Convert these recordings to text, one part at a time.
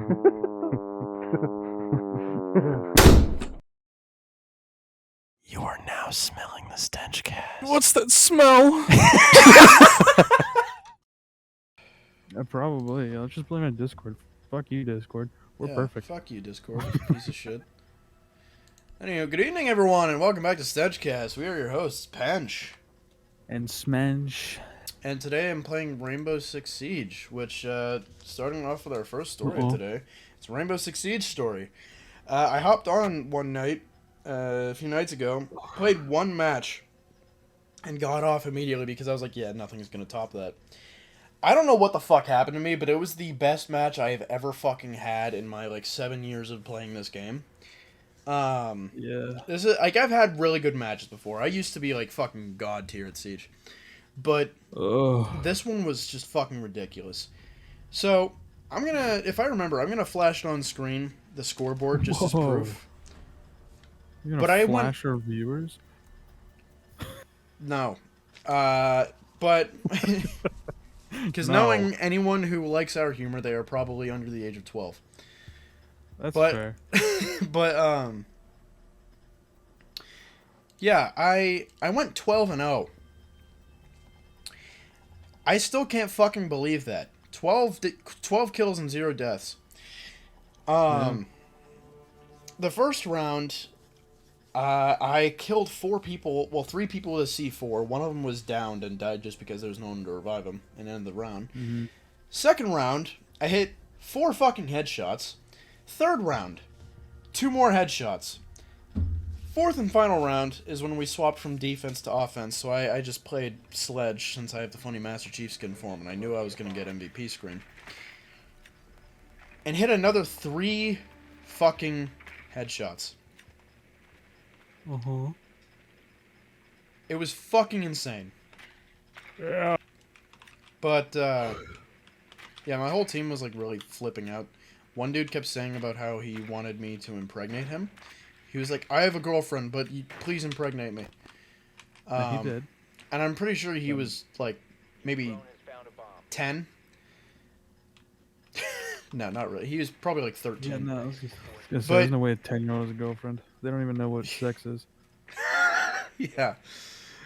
You are now smelling the StenchCast. What's that smell? Probably. I'll just blame it on Discord. Fuck you, Discord. We're perfect. Fuck you, Discord. Piece of shit. Anyway, good evening, everyone, and welcome back to SteachCast. We are your hosts, Pench. And Smensch. And today I'm playing Rainbow Six Siege, which, starting off with our first story today, it's a Rainbow Six Siege story. I hopped on one night, a few nights ago, played one match, and got off immediately because I was like, yeah, nothing's gonna top that. I don't know what the fuck happened to me, but it was the best match I have ever fucking had in my, 7 years of playing this game. Yeah. This is, I've had really good matches before. I used to be, fucking god tier at Siege. But this one was just fucking ridiculous. So, I'm gonna, if I remember, I'm gonna flash it on screen, the scoreboard, just as proof. You're gonna flash our viewers? No. But... Because knowing anyone who likes our humor, they are probably under the age of 12. That's fair. But, yeah, I went 12-0. I still can't fucking believe that. 12 kills and 0 deaths. The first round, I killed 4 people, well, 3 people with a C4. One of them was downed and died just because there was no one to revive him and ended the round. Mm-hmm. Second round, I hit 4 fucking headshots. Third round, 2 more headshots. Fourth and final round is when we swapped from defense to offense, so I just played Sledge since I have the funny Master Chief skin for him, and I knew I was going to get MVP screen. And hit another 3 fucking headshots. Uh-huh. It was fucking insane. Yeah. But, yeah, my whole team was, really flipping out. One dude kept saying about how he wanted me to impregnate him. He was like, I have a girlfriend, but please impregnate me. He did. And I'm pretty sure he was, maybe 10. No, not really. He was probably, 13. Yeah, no. There's no way a 10-year-old has a girlfriend. They don't even know what sex is. Yeah.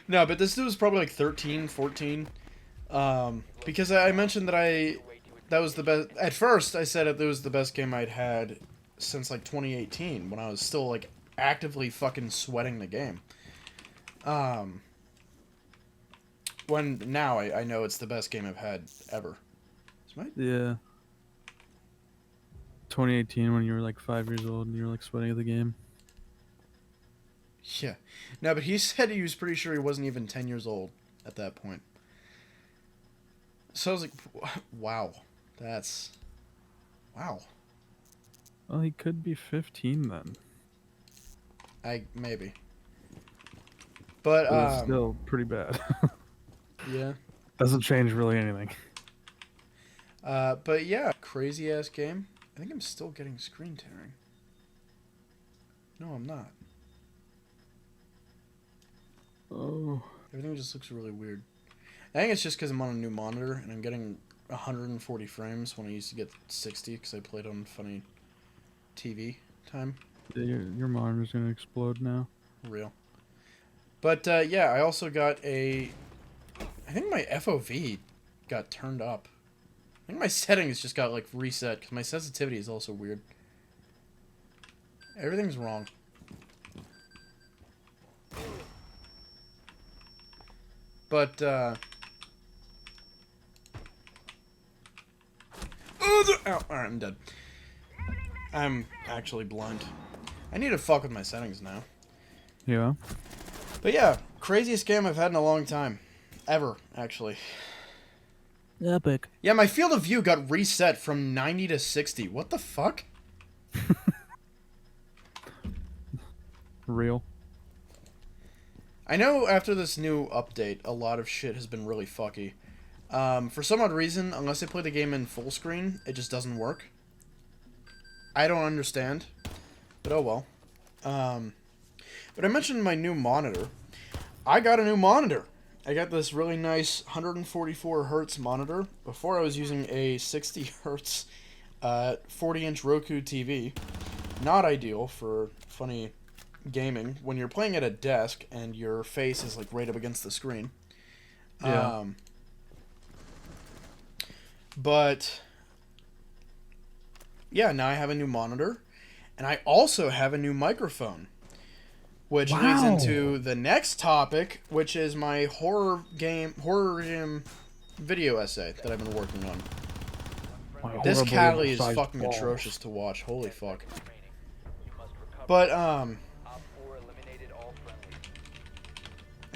No, but this dude was probably, 13, 14. Because I mentioned that that was the best... At first, I said it was the best game I'd had since, 2018, when I was still, actively fucking sweating the game. When now I know it's the best game I've had ever. Yeah. 2018, when you were, 5 years old and you were, sweating at the game. Yeah. No, but he said he was pretty sure he wasn't even 10 years old at that point. So I was like, wow. That's... Wow. Well, he could be 15 then. Maybe. But, it's still pretty bad. Yeah. Doesn't change really anything. But yeah, crazy ass game. I think I'm still getting screen tearing. No, I'm not. Oh. Everything just looks really weird. I think it's just because I'm on a new monitor and I'm getting 140 frames when I used to get 60 because I played on funny TV time. Yeah, your monitor's gonna explode now. Real. But yeah, I also got I think my FOV got turned up. I think my settings just got reset because my sensitivity is also weird. Everything's wrong. But alright, I'm dead. I'm actually blind. I need to fuck with my settings now. Yeah. But yeah, craziest game I've had in a long time. Ever, actually. Epic. Yeah, my field of view got reset from 90 to 60. What the fuck? Real. I know after this new update, a lot of shit has been really fucky. For some odd reason, unless I play the game in full screen, it just doesn't work. I don't understand. But oh well. But I mentioned my new monitor. I got a new monitor. I got this really nice 144 hertz monitor. Before I was using a 60 hertz 40-inch Roku TV. Not ideal for funny gaming when you're playing at a desk and your face is like right up against the screen. Yeah. But yeah, now I have a new monitor, and I also have a new microphone, which leads into the next topic, which is my horror gym video essay that I've been working on. This Cali is fucking atrocious to watch. Holy fuck. But I'm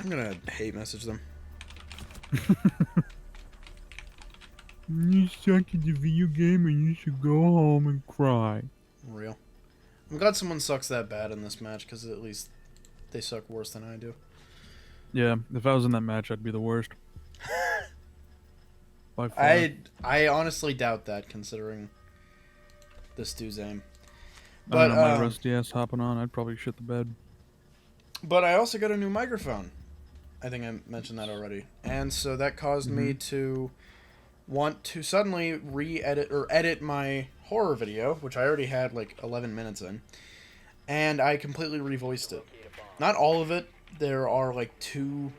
gonna hate message them. You suck at the video game and you should go home and cry. Real. I'm glad someone sucks that bad in this match, because at least they suck worse than I do. Yeah, if I was in that match, I'd be the worst. By far. I honestly doubt that, considering this dude's aim. But I don't know, my rusty ass hopping on, I'd probably shit the bed. But I also got a new microphone. I think I mentioned that already. And so that caused me to want to suddenly re-edit or edit my horror video, which I already had like 11 minutes in. And I completely revoiced it. Not all of it. There are like 2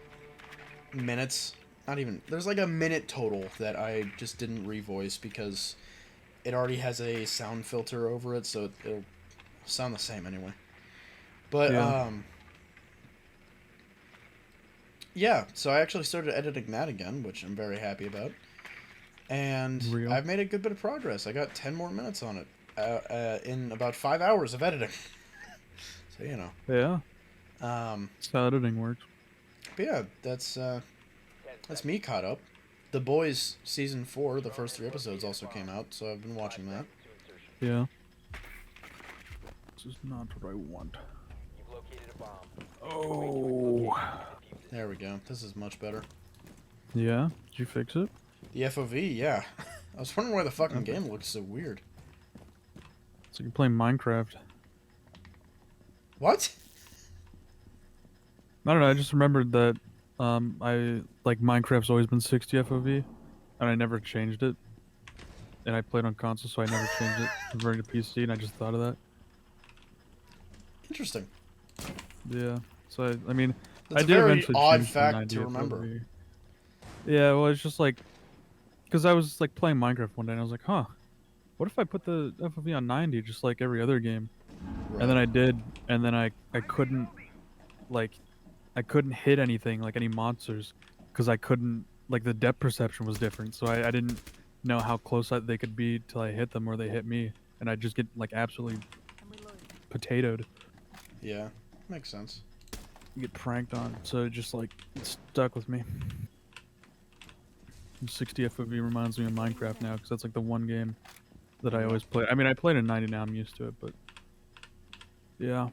minutes. Not even. There's like a minute total that I just didn't revoice because it already has a sound filter over it, so it'll sound the same anyway. But, yeah, so I actually started editing that again, which I'm very happy about. And I've made a good bit of progress. I got 10 more minutes on it in about 5 hours of editing. So, you know. Yeah. That's how editing works. But yeah, that's me caught up. The Boys Season 4, the first 3 episodes also came out, so I've been watching that. Yeah. This is not what I want. Oh. There we go. This is much better. Yeah? Did you fix it? The FOV, yeah. I was wondering why the fucking game looks so weird. So you're playing Minecraft. What? I don't know, I just remembered that Minecraft's always been 60 FOV, and I never changed it. And I played on console, so I never changed it, converting to PC, and I just thought of that. Interesting. Yeah. So, I mean, That's I did a very eventually odd change fact to to remember. FOV. Yeah, well, it's just like, because I was like playing Minecraft one day, and I was like, huh, what if I put the FOV on 90, just like every other game? Right. And then I did, and then I couldn't, like, I couldn't hit anything, like any monsters, because I couldn't, like, the depth perception was different, so I didn't know how close they could be till I hit them or they hit me, and I just get, like, absolutely potatoed. Yeah, makes sense. You get pranked on, so it just, like, it stuck with me. 60 FOV reminds me of Minecraft now, because that's, like, the one game that I always play. I mean, I played in 90 now, I'm used to it, but yeah.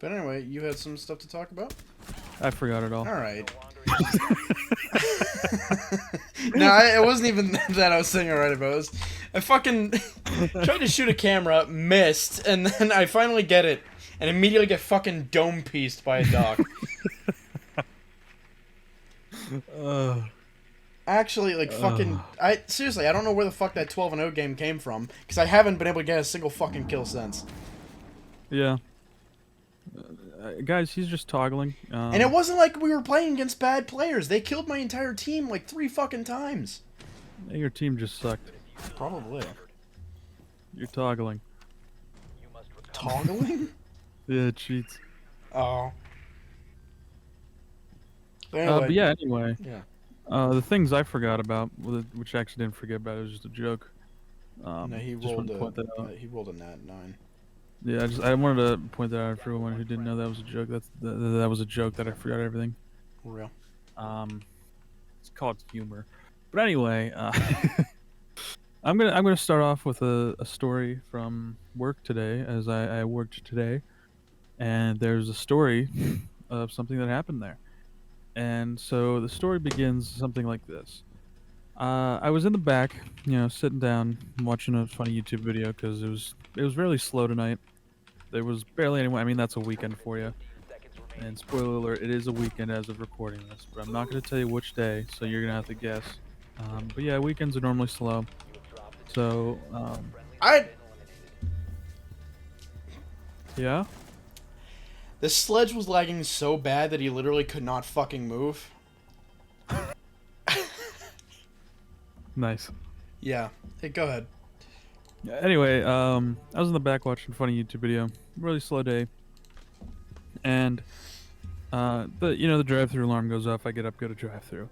But anyway, you had some stuff to talk about? I forgot it all. Alright. No, it wasn't even that I was saying alright about. It was, I fucking tried to shoot a camera, missed, and then I finally get it, and immediately get fucking dome-pieced by a dog. Actually, like, fucking... Seriously, I don't know where the fuck that 12-0 game came from, because I haven't been able to get a single fucking kill since. Yeah. Guys, he's just toggling. And it wasn't like we were playing against bad players. They killed my entire team like 3 fucking times. Your team just sucked. Probably. You're toggling. Toggling? Yeah, it cheats. Oh. Anyway. But yeah, anyway. Yeah. The things I forgot about, which I actually didn't forget about, it was just a joke. No, he rolled a nat 9. Yeah, I wanted to point that out for everyone who didn't know that was a joke. That was a joke that I forgot everything. Real. It's called humor. But anyway, I'm gonna start off with a story from work today, as I worked today, and there's a story of something that happened there. And so the story begins something like this. I was in the back, sitting down, watching a funny YouTube video because it was really slow tonight. There was barely anyone. I mean, that's a weekend for you. And spoiler alert, it is a weekend as of recording this, but I'm not going to tell you which day, so you're going to have to guess. But yeah, weekends are normally slow. So I Yeah. the sledge was lagging so bad that he literally could not fucking move. Nice. Yeah. Hey, go ahead. Yeah, anyway, I was in the back watching a funny YouTube video. Really slow day, and the drive-through alarm goes off. I get up, go to drive-through,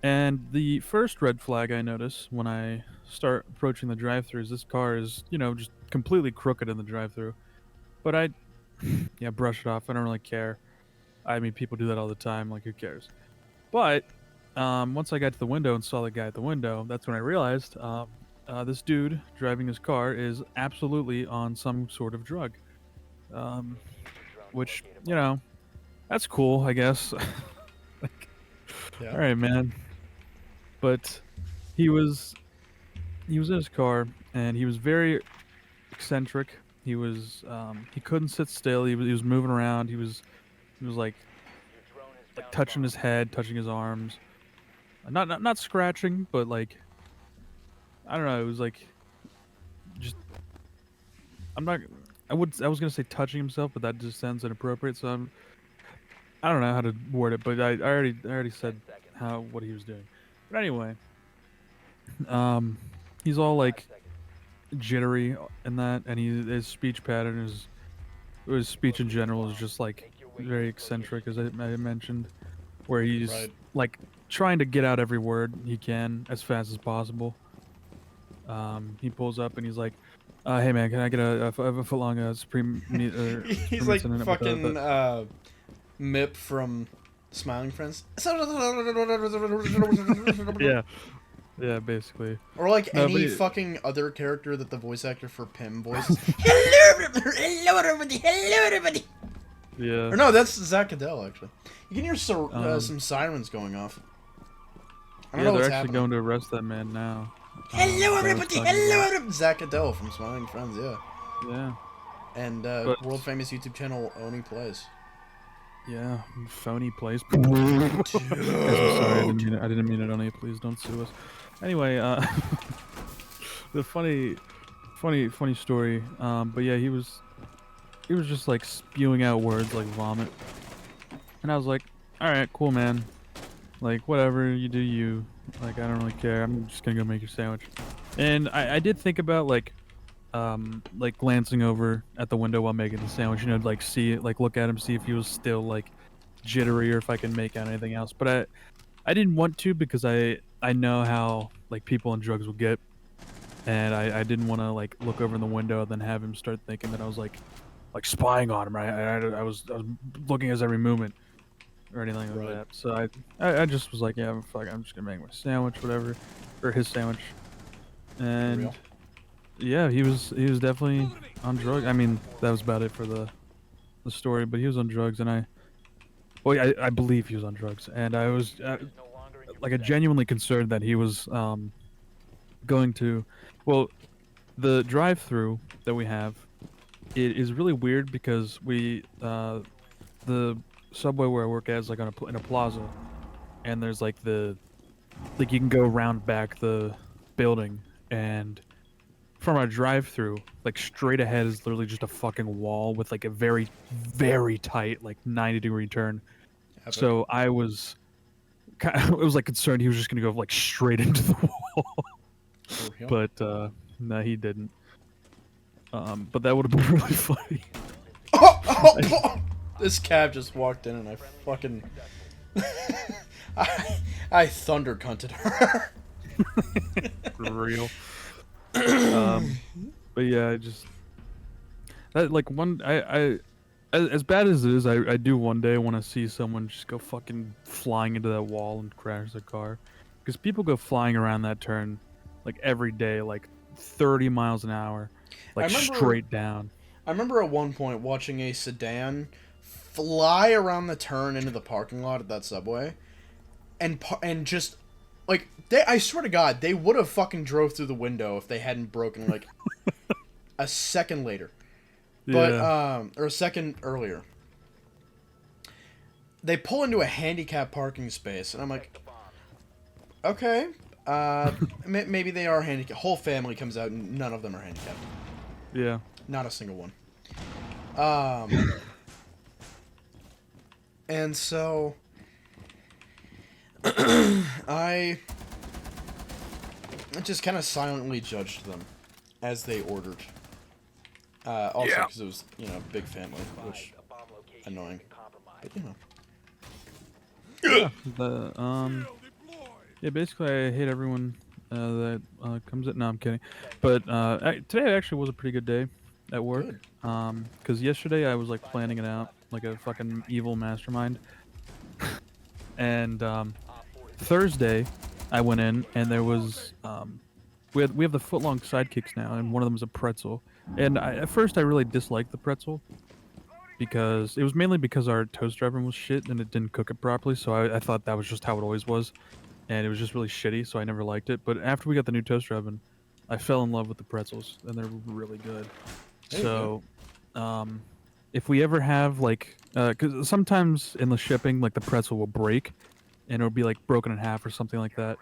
and the first red flag I notice when I start approaching the drive-through is this car is just completely crooked in the drive-through. But I, yeah, brush it off. I don't really care. I mean, people do that all the time. Like, who cares? But once I got to the window and saw the guy at the window, that's when I realized this dude driving his car is absolutely on some sort of drug. Um, which, that's cool, I guess. Like, Yeah. all right, man. But he was he was in his car and he was very eccentric. He couldn't sit still. He was moving around. He was like touching his head, touching his arms. Not scratching, but like I don't know. It was like just I'm not. I was gonna say touching himself, but that just sounds inappropriate. So I don't know how to word it, but I already said what he was doing. But anyway, um, he's all like jittery and that, and his speech pattern his speech in general is just like very eccentric, as I mentioned, where he's Right. like trying to get out every word he can as fast as possible. He pulls up and he's like, "Hey man, can I get a foot long supreme meat or He's supreme like incident with fucking the Mip from Smiling Friends. yeah, yeah, basically." Or like No, but any he, fucking other character that the voice actor for Pim voices. Hello, everybody. Hello, everybody. yeah, Or no, that's Zach Cadell, actually. You can hear um, some sirens going off. I don't yeah, know they're what's actually happening. going to arrest that man now. Hello, That I was everybody. talking Hello, about. everybody. Zach Cadell from Smiling Friends, yeah. Yeah, And but world famous YouTube channel Owning Plays. yeah, phony place. Guys, I'm sorry. Dude. I didn't mean it on you. Please don't sue us. Anyway, the funny story. But yeah, he was just like spewing out words like vomit, and I was like, all right, cool, man. Like whatever you do, you. Like I don't really care. I'm just gonna go make your sandwich. And I did think about like glancing over at the window while making the sandwich, like look at him, see if he was still like jittery or if I can make out anything else. But I didn't want to because I know how like people on drugs will get, and I didn't want to like look over in the window and then have him start thinking that I was like spying on him. Right? I was looking at his every movement or anything like Right. that. So I just was like, yeah, fuck, I'm just gonna make my sandwich, whatever, or his sandwich, For and real. yeah, he was definitely on drugs. I mean, that was about it for the story, but he was on drugs, and I believe he was on drugs, and I was like a genuinely concerned that he was going to, well, the drive-through that we have, it is really weird because the subway where I work at is like in a plaza, and there's like you can go around back the building, and from our drive-through, like straight ahead is literally just a fucking wall with like a very, very tight like 90-degree turn. Epic. So I was I was like concerned he was just gonna go like straight into the wall, For real. but no, he didn't. But that would have been really funny. This cab just walked in and I fucking I thunder cunted her. For real. Um, but yeah, I just that like one I as bad as it is, I do one day want to see someone just go fucking flying into that wall and crash their car, because people go flying around that turn like every day, like 30 miles an hour, I like remember straight down. I remember at one point watching a sedan fly around the turn into the parking lot at that subway and just like I swear to God, they would have fucking drove through the window if they hadn't broken like a second later. But Yeah. or a second earlier. They pull into a handicap parking space and I'm like, okay, Maybe they are handicapped. Whole family comes out and none of them are handicapped. Yeah. Not a single one. And so I just kind of silently judged them as they ordered. Also because it was, big family, which annoying. But Yeah. Yeah. Basically, I hate everyone that comes at. No, I'm kidding. But today actually was a pretty good day at work. Good. Because yesterday I was like planning it out like a fucking evil mastermind, and Thursday I went in and there was we have the foot-long sidekicks now, and one of them is a pretzel. And at first I really disliked the pretzel because it was mainly because our toaster oven was shit and it didn't cook it properly. So I thought that was just how it always was, and it was just really shitty. So I never liked it. But after we got the new toaster oven, I fell in love with the pretzels, and they're really good. There you So, if we ever have like, because sometimes in the shipping, like the pretzel will break, and it'll be like broken in half or something like that.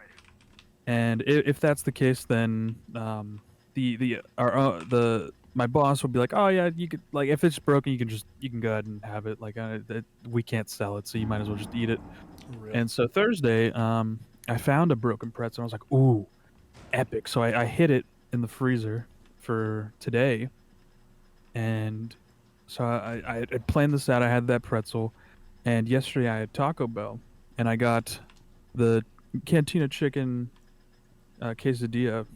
And if that's the case, then the my boss would be like, oh yeah, you could, like, if it's broken, you can go ahead and have it. Like, we can't sell it, so you might as well just eat it. Rip. And so Thursday, I found a broken pretzel. And I was like, ooh, epic. So I hid it in the freezer for today, and so I had planned this out. I had that pretzel, and yesterday I had Taco Bell, and I got the Cantina chicken quesadilla,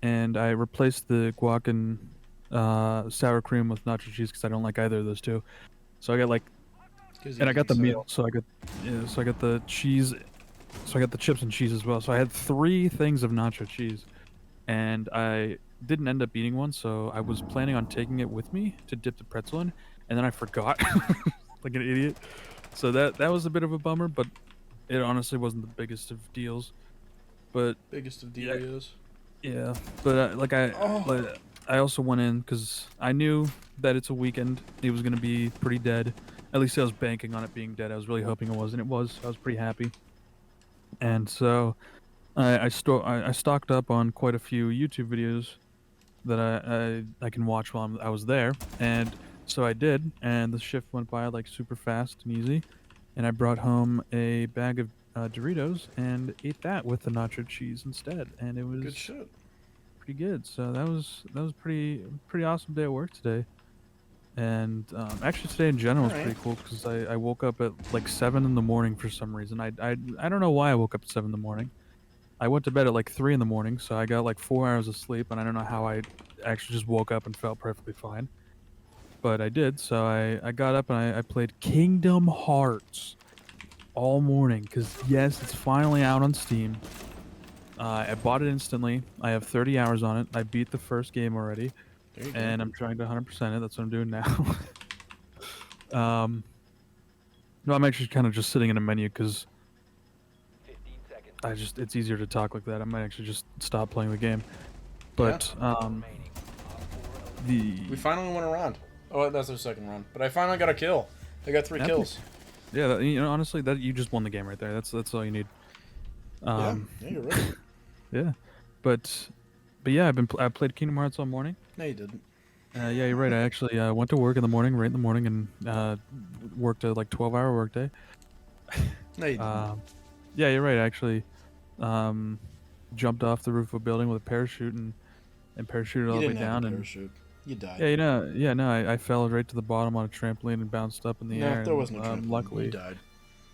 and I replaced the guac and sour cream with nacho cheese because I don't like either of those two. So I got like, and I got the meal, so I got the cheese, so I got the chips and cheese as well. So I had 3 things of nacho cheese, and I didn't end up eating one, so I was planning on taking it with me to dip the pretzel in, and then I forgot, like an idiot. So that was a bit of a bummer, but it honestly wasn't the biggest of deals. But Biggest of yeah, deals. yeah. But I also went in because I knew that it's a weekend. It was gonna be pretty dead. At least I was banking on it being dead. I was really hoping it was, and it was. I was pretty happy. And so I stocked up on quite a few YouTube videos that I can watch while I was there, and so I did, and the shift went by like super fast and easy, and I brought home a bag of Doritos and ate that with the nacho cheese instead, and it Good was shit. pretty good. So that was pretty awesome day at work today, and actually today in general was Alright. pretty cool because I woke up at like 7 in the morning for some reason. I don't know why I woke up at 7 in the morning. I went to bed at like 3 in the morning, so I got like 4 hours of sleep, and I don't know how I actually just woke up and felt perfectly fine. But I did, so I got up and I played Kingdom Hearts all morning, because yes, it's finally out on Steam. I bought it instantly. I have 30 hours on it. I beat the first game already, There you go. and I'm trying to 100% it. That's what I'm doing now. um, no, I'm actually kind of just sitting in a menu because it's easier to talk like that. I might actually just stop playing the game. But We finally went around. Oh, that's our second round. But I finally got a kill. I got 3 kills. Yeah, honestly, that you just won the game right there. That's all you need. Yeah, you're right. Yeah, but yeah, I played Kingdom Hearts all morning. No, you didn't. Yeah, you're right. I actually went to work in the morning, right in the morning, and worked a like 12-hour workday. No, you didn't. Yeah, you're right. I actually jumped off the roof of a building with a parachute and parachuted all You the way didn't have down. a And parachute. You died. yeah, no, I fell right to the bottom on a trampoline and bounced up in the air. No, there and, was no trampoline. luckily, You died.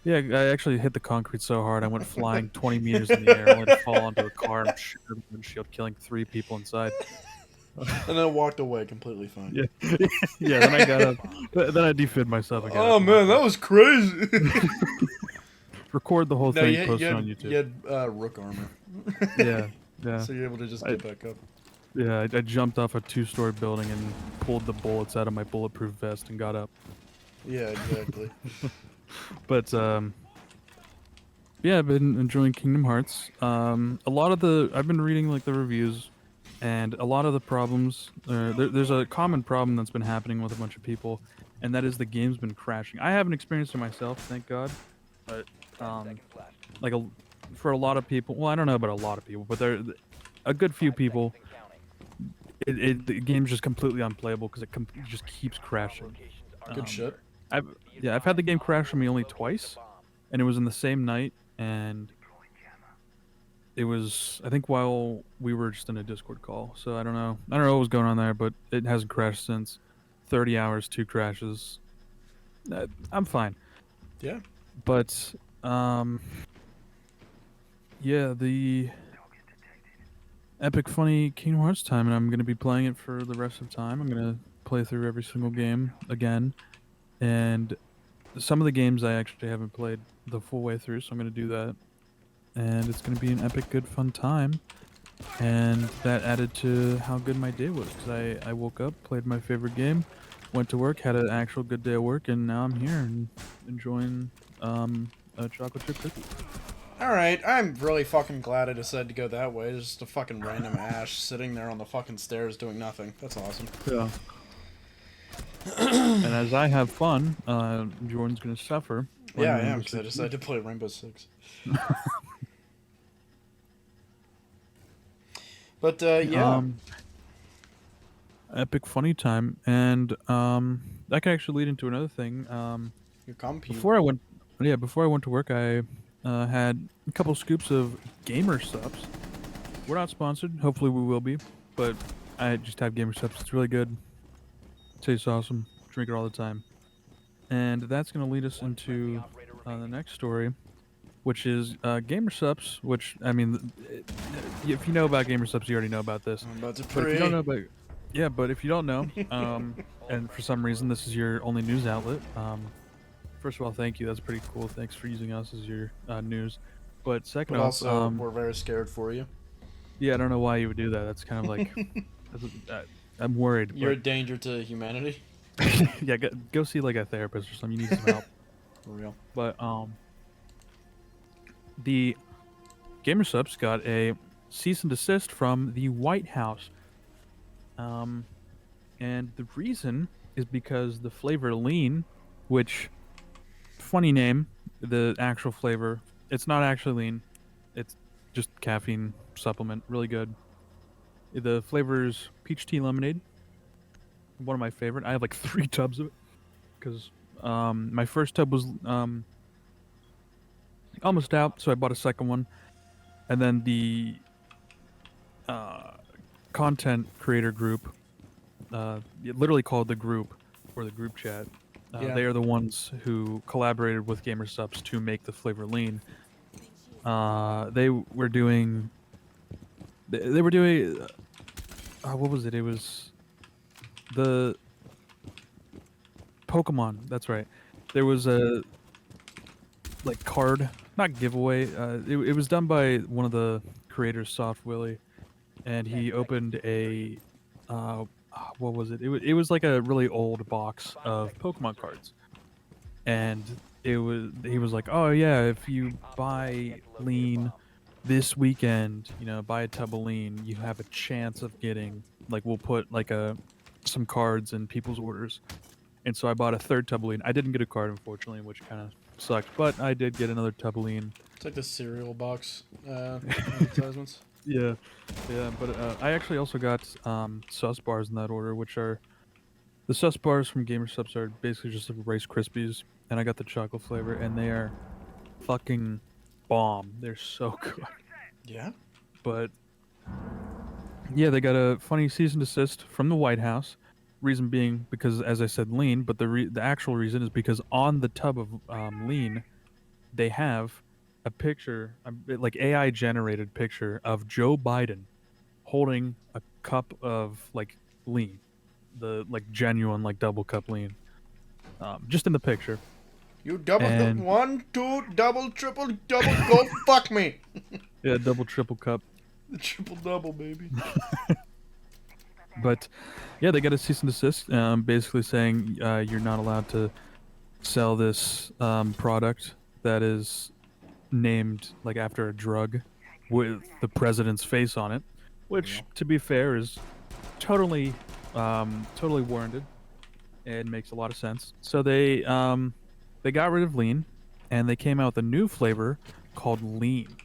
yeah, I actually hit the concrete so hard I went flying 20 meters in the air, only to fall onto a car and shatter the windshield, killing 3 people inside. And then walked away completely fine. Yeah, yeah. Then I got up. Then I defib myself. Oh man, that was crazy. Record the whole No, thing, post it on YouTube. You had rook armor. Yeah, yeah. So you're able to just get back up. Yeah, I jumped off a 2-story building and pulled the bullets out of my bulletproof vest and got up. Yeah, exactly. But yeah, I've been enjoying Kingdom Hearts. I've been reading like the reviews, and a lot of the problems. There's a common problem that's been happening with a bunch of people, and that is the game's been crashing. I haven't experienced it myself, thank God, but like for a lot of people, well, I don't know about a lot of people, but there, a good few people, the game's just completely unplayable because it just keeps crashing. Good Um, shit. I've had the game crash on me only twice, and it was in the same night, and it was, I think, while we were just in a Discord call. So I don't know what was going on there, but it hasn't crashed since. 30 hours, 2 crashes. I'm fine. Yeah. But yeah, the Epic Funny Kingdom Hearts time, and I'm gonna be playing it for the rest of the time. I'm gonna play through every single game again, and some of the games I actually haven't played the full way through, so I'm gonna do that, and it's gonna be an epic, good, fun time. And that added to how good my day was, because I woke up, played my favorite game, went to work, had an actual good day at work, and now I'm here and enjoying a chocolate chip cookie. Alright, I'm really fucking glad I decided to go that way. There's just a fucking random Ash sitting there on the fucking stairs doing nothing. That's awesome. Yeah. And as I have fun, Jordan's gonna suffer. Yeah, I am, because I decided to play Rainbow Six. But, yeah. Epic funny time, and that can actually lead into another thing. Your compute. Before I went to work, I had a couple scoops of gamer subs. We're not sponsored. Hopefully, we will be. But I just have gamer subs. It's really good. Tastes awesome. Drink it all the time. And that's going to lead us into the next story, which is gamer subs. Which, I mean, if you know about gamer subs, you already know about this. I'm about to But if you pray. don't know about, yeah, but if you don't know, and for some reason this is your only news outlet, first of all, thank you. That's pretty cool. Thanks for using us as your news. But second But off, also, we're very scared for you. yeah, I don't know why you would do that. That's kind of like, I'm worried. You're a danger to humanity. Yeah, go see like a therapist or something. You need some help. For real. But the gamer subs got a cease and desist from the White House. And the reason is because the flavor lean, which, funny name, the actual flavor, it's not actually lean. It's just caffeine supplement. Really good. The flavor's peach tea lemonade. One of my favorite. I have like 3 tubs of it because my first tub was almost out, so I bought a second one. And then the content creator group, literally called the group or the group chat. Yeah. They are the ones who collaborated with Gamer Subs to make the flavor lean. They were doing. They were doing. What was it? It was the Pokemon. That's right. There was a like card, not giveaway. It was done by one of the creators, Soft Willy, and he opened a. What was it? It was like a really old box of Pokemon cards, and he was like, oh yeah, if you buy lean this weekend, buy a tub of lean, you have a chance of getting, like, we'll put like some cards in people's orders. And so I bought a 3rd tub of lean. I didn't get a card, unfortunately, which kind of sucked, but I did get another tub of lean. It's like the cereal box advertisements. Yeah, but I actually also got sus bars in that order, which are the sus bars from Gamer Subs are basically just like Rice Krispies, and I got the chocolate flavor, and they are fucking bomb. They're so good. Yeah. But yeah, they got a funny cease and desist from the White House. Reason being because, as I said, lean, but the actual reason is because on the tub of lean, they have a picture, like AI generated picture of Joe Biden holding a cup of like lean, the like genuine like double cup lean, just in the picture. You double the 1, 2, double, triple, double, go fuck me. Yeah, double triple cup. The triple double, baby. But yeah, they got a cease and desist, basically saying you're not allowed to sell this product that is named like after a drug with the president's face on it, which, to be fair, is totally warranted and makes a lot of sense. So they got rid of lean, and they came out with a new flavor called lean.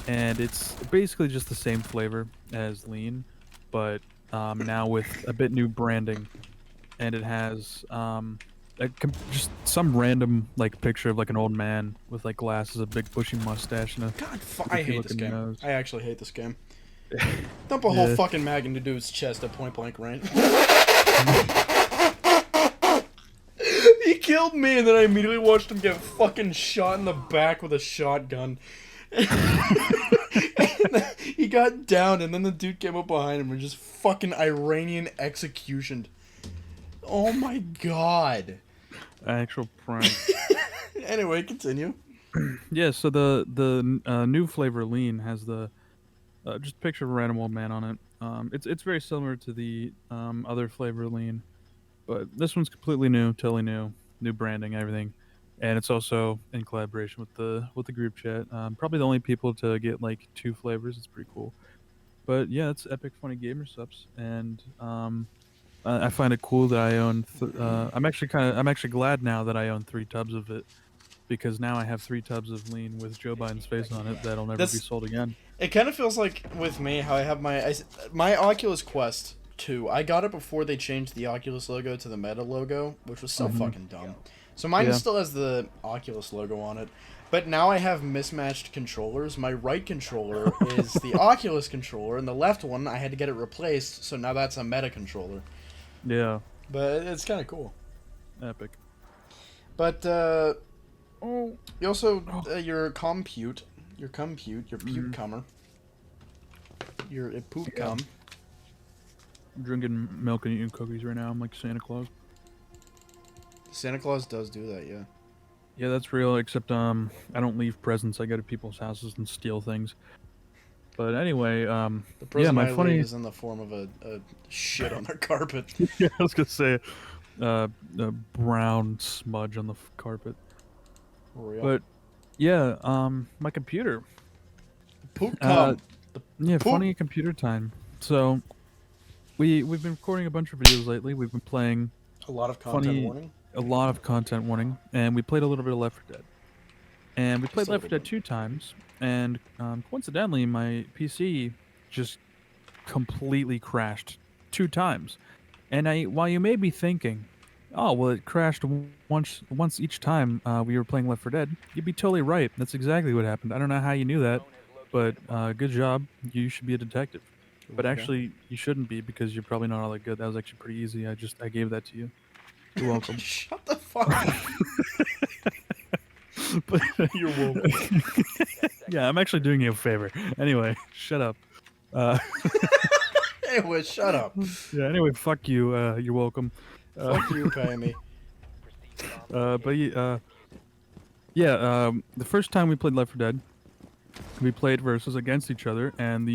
and it's basically just the same flavor as lean, but now with a bit new branding, and it has just some random like picture of like an old man with like glasses, a big bushy mustache, and a God, I goofy hate this looking game. nose. I actually hate this game. Dump a whole Yeah. fucking mag into dude's chest at point blank range. He killed me, and then I immediately watched him get fucking shot in the back with a shotgun. He got down, and then the dude came up behind him and just fucking Iranian executioned. Oh my god. Actual prank. Anyway, continue. Yeah, so the new flavor lean has the just picture of a random old man on it. It's very similar to the other flavor lean, but this one's completely new, totally new branding, everything, and it's also in collaboration with the group chat. Probably the only people to get like two flavors. It's pretty cool. But yeah, it's Epic Funny Gamer Subs, and I find it cool that I own. I'm actually glad now that I own 3 tubs of it, because now I have 3 tubs of lean with Joe Biden's face on it that'll never be That's sold again. It kind of feels like with me how I have my Oculus Quest 2. I got it before they changed the Oculus logo to the Meta logo, which was so fucking dumb. So mine Yeah. still has the Oculus logo on it. But now I have mismatched controllers. My right controller is the Oculus controller, and the left one I had to get it replaced, so now that's a Meta controller. Yeah. But it's kind of cool. Epic. But Oh. you also your compute, your puke comer, your poop Yeah. cum. I'm drinking milk and eating cookies right now. I'm like Santa Claus. Santa Claus does do that, yeah. Yeah, that's real. Except I don't leave presents. I go to people's houses and steal things. But anyway, The yeah, present my I funny. leave is in the form of a shit on their carpet. Yeah, I was gonna say, a brown smudge on the carpet. Real. But yeah, my computer. Poop Uh, cum. The yeah, poop. funny computer time. So we've been recording a bunch of videos lately. We've been playing A lot of content funny, warning. a lot of content warning, and we played a little bit of Left 4 Dead. And we Just played a Left 4 little Dead bit. 2 times, and coincidentally, my PC just completely crashed 2 times. And while you may be thinking, oh well, it crashed once each time we were playing Left 4 Dead, you'd be totally right. That's exactly what happened. I don't know how you knew that, but good job. You should be a detective. But Okay. actually, you shouldn't be, because you're probably not all that good. That was actually pretty easy. I gave that to you. You're welcome. Shut the fuck up. But You're welcome. yeah, I'm actually doing you a favor. Anyway, shut up. Uh, Anyway, shut up. yeah. Anyway, fuck you. You're welcome. Fuck you, pay me. Yeah. The first time we played Left 4 Dead, we played versus against each other, and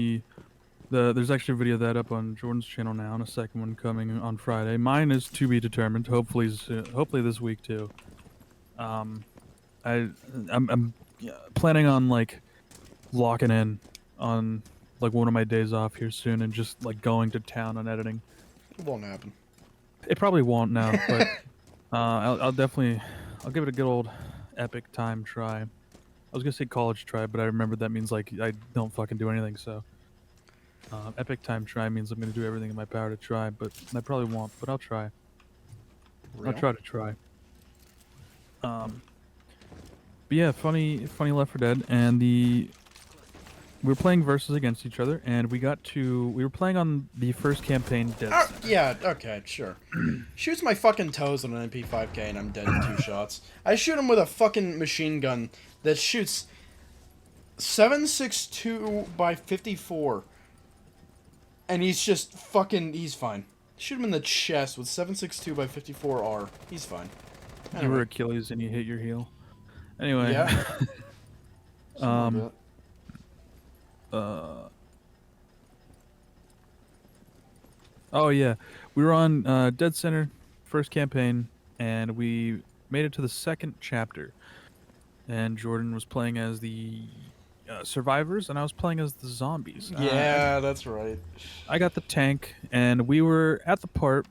there's actually a video of that up on Jordan's channel now, and a second one coming on Friday. Mine is to be determined. Hopefully this week too. I'm planning on like locking in on like one of my days off here soon, and just like going to town on editing. It won't happen. It probably won't now, but I'll definitely give it a good old epic time try. I was gonna say college try, but I remembered that means like I don't fucking do anything. So epic time try means I'm gonna do everything in my power to try, but I probably won't. But I'll try. Real? I'll try to try. But yeah, funny Left 4 Dead, and we were playing versus against each other, and we were playing on the first campaign, Dead Center. Yeah, okay, sure. Shoots my fucking toes on an MP5K and I'm dead in 2 shots. I shoot him with a fucking machine gun that shoots 7.62 by 54. And he's just fucking, he's fine. Shoot him in the chest with 7.62 by 54R. He's fine. You were Achilles and you hit your heel. Anyway. Yeah. Something like that. Oh yeah, we were on Dead Center, first campaign, and we made it to the second chapter. And Jordan was playing as the survivors, and I was playing as the zombies. Yeah, that's right. I got the tank, and we were at the part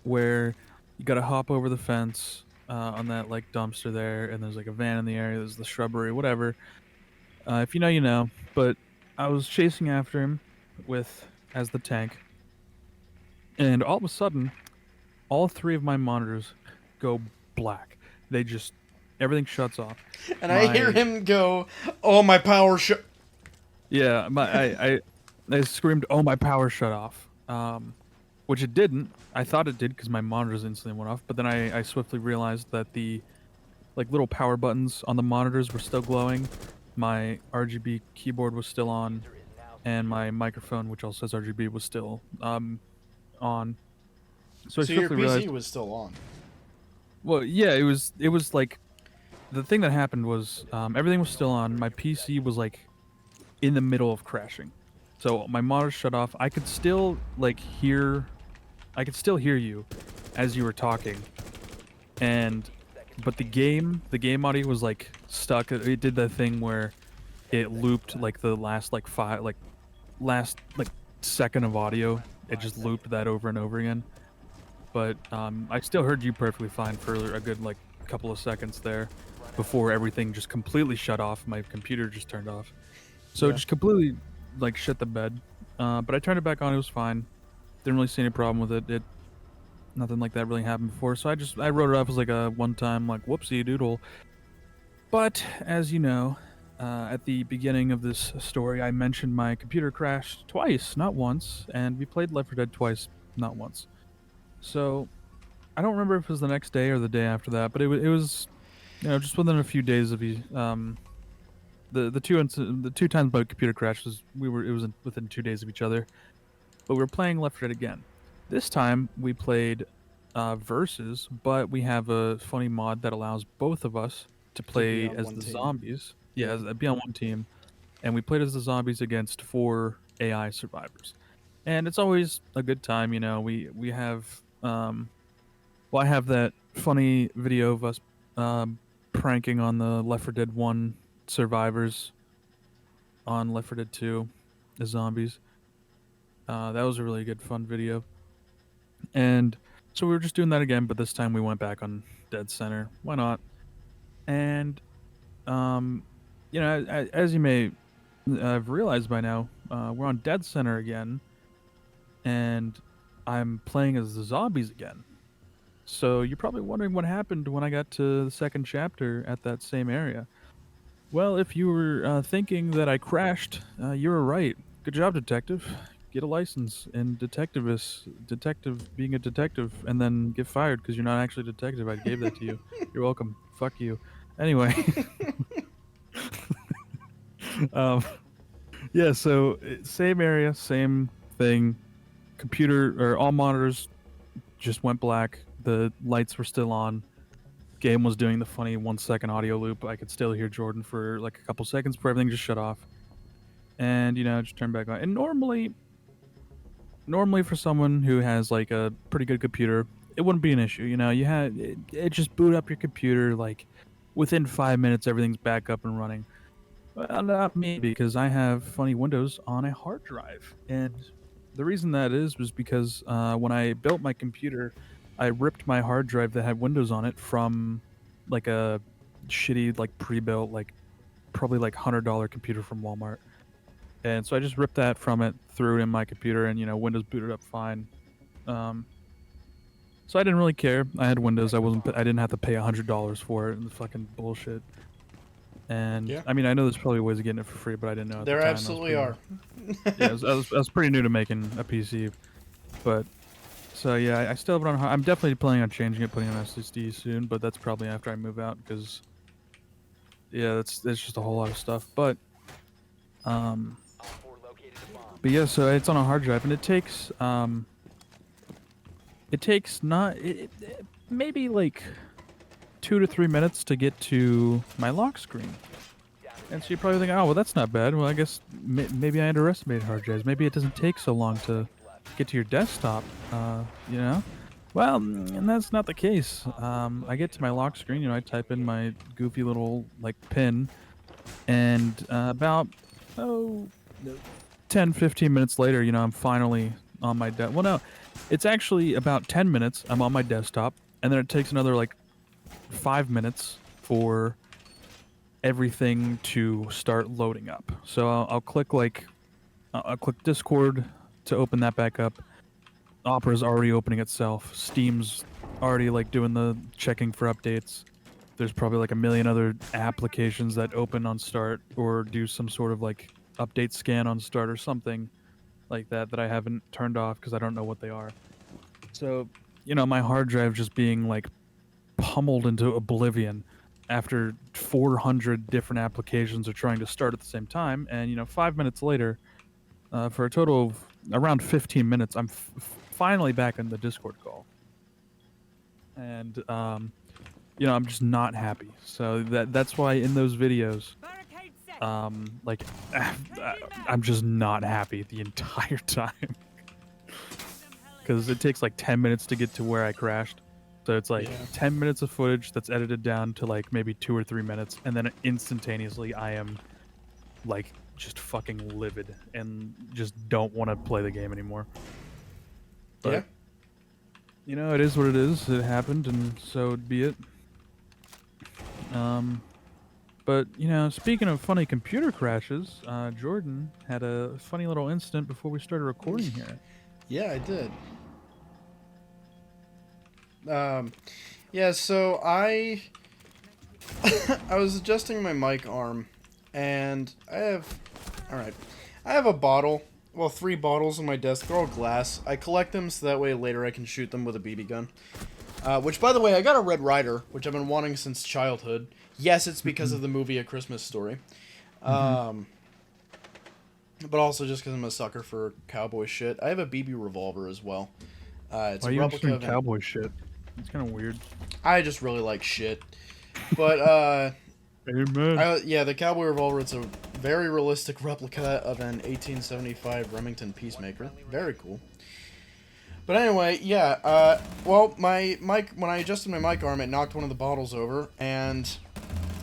where you gotta hop over the fence on that like dumpster there, and there's like a van in the area. There's the shrubbery, whatever. If you know, you know. But I was chasing after him with as the tank, and all of a sudden, all three of my monitors go black. They just everything shuts off. And I hear My him go, "Oh, my power shut." yeah, I screamed, "Oh, my power shut off!" Which it didn't. I thought it did because my monitors instantly went off. But then I swiftly realized that the like little power buttons on the monitors were still glowing. My RGB keyboard was still on, and my microphone, which also says RGB, was still on. So I So your swiftly PC realized, was still on. well, yeah, it was like the thing that happened was everything was still on. My PC was like in the middle of crashing, so my monitor shut off. I could still hear you as you were talking, and but the game audio was like stuck. It did that thing where it looped like the last like five like last like second of audio. It just looped that over and over again. But I still heard you perfectly fine for a good like couple of seconds there before everything just completely shut off. My computer just turned off. So it Yeah. just completely like shut the bed. But I turned it back on. It was fine. Didn't really see any problem with it. Nothing like that really happened before. So I wrote it off as like a one time like whoopsie doodle. But as you know, at the beginning of this story, I mentioned my computer crashed twice, not once, and we played Left 4 Dead twice, not once. So I don't remember if it was the next day or the day after that, but it was just within a few days of the two times my computer crashed was within 2 days of each other. But we were playing Left 4 Dead again. This time we played versus, but we have a funny mod that allows both of us to To be play on as one the team. zombies. Yeah, Yeah. be on one team, and we played as the zombies against 4 AI survivors. And it's always a good time, We have I have that funny video of us pranking on the Left 4 Dead 1 survivors on Left 4 Dead 2, the zombies. That was a really good, fun video. And so we were just doing that again, but this time we went back on Dead Center. Why not? And, um, as you may have realized by now, we're on Dead Center again, and I'm playing as the zombies again. So you're probably wondering what happened when I got to the second chapter at that same area. Well, if you were thinking that I crashed, you were right. Good job, detective. Get a license in detective being a detective, and then get fired because you're not actually a detective. I gave that to you. You're welcome. Fuck you. Anyway, um, yeah. So same area, same thing. Computer or all monitors just went black. The lights were still on. Game was doing the funny 1 second audio loop. I could still hear Jordan for like a couple seconds before everything just shut off. And just turn back on. And normally for someone who has like a pretty good computer, it wouldn't be an issue. It just boot up your computer like within 5 minutes, everything's back up and running. Well, not me because I have funny Windows on a hard drive, and the reason that is was because when I built my computer, I ripped my hard drive that had Windows on it from like a shitty like pre-built like probably like $100 computer from Walmart. And so I just ripped that from it, threw it in my computer, and Windows booted up fine. Um, so I didn't really care. I had Windows. I didn't have to pay $100 for it. The fucking bullshit. And Yeah. I mean, I know there's probably ways of getting it for free, but I didn't know at the There time. I was absolutely pretty are. new. Yeah, I was pretty new to making a PC, but so yeah, I still have it on. I'm definitely planning on changing it, putting an SSD soon, but that's probably after I move out because yeah, that's just a whole lot of stuff. Um, but yeah, so it's on a hard drive, and it takes not maybe like 2 to 3 minutes to get to my lock screen. And so you're probably thinking, oh, well, that's not bad. Well, I guess maybe I underestimated hard drives. Maybe it doesn't take so long to get to your desktop, you know? Well, and that's not the case. I get to my lock screen, I type in my goofy little, like, pin, and about, oh, 10, 15 minutes later, I'm finally on my well, no, it's actually about 10 minutes. I'm on my desktop, and then it takes another, like, 5 minutes for everything to start loading up. So I'll click like I'll click Discord to open that back up. Opera's already opening itself. Steam's already like doing the checking for updates. There's probably like a million other applications that open on start or do some sort of like update scan on start or something like that I haven't turned off because I don't know what they are. So, my hard drive just being like pummeled into oblivion after 400 different applications are trying to start at the same time. And, 5 minutes later, for a total of around 15 minutes, I'm finally back in the Discord call. And, I'm just not happy. So that's why in those videos, like, I'm just not happy the entire time. Because it takes like 10 minutes to get to where I crashed. So it's like 10 minutes of footage that's edited down to like maybe 2 or 3 minutes. And then instantaneously I am like just fucking livid and just don't want to play the game anymore. But, it is what it is. It happened and so be it. But, speaking of funny computer crashes, Jordan had a funny little incident before we started recording here. Yeah, I did. Yeah, so I was adjusting my mic arm, and I have a bottle, well, 3 bottles on my desk. They're all glass. I collect them so that way later I can shoot them with a BB gun. Which, by the way, I got a Red Ryder, which I've been wanting since childhood. Yes, it's because of the movie A Christmas Story. But also just because I'm a sucker for cowboy shit. I have a BB revolver as well. It's Why a are you replica interested of in cowboy shit? It's kind of weird. I just really like shit. But, Amen. yeah, the cowboy revolver, it's a very realistic replica of an 1875 Remington Peacemaker. Very cool. But anyway, yeah, well, my mic, when I adjusted my mic arm, it knocked one of the bottles over, and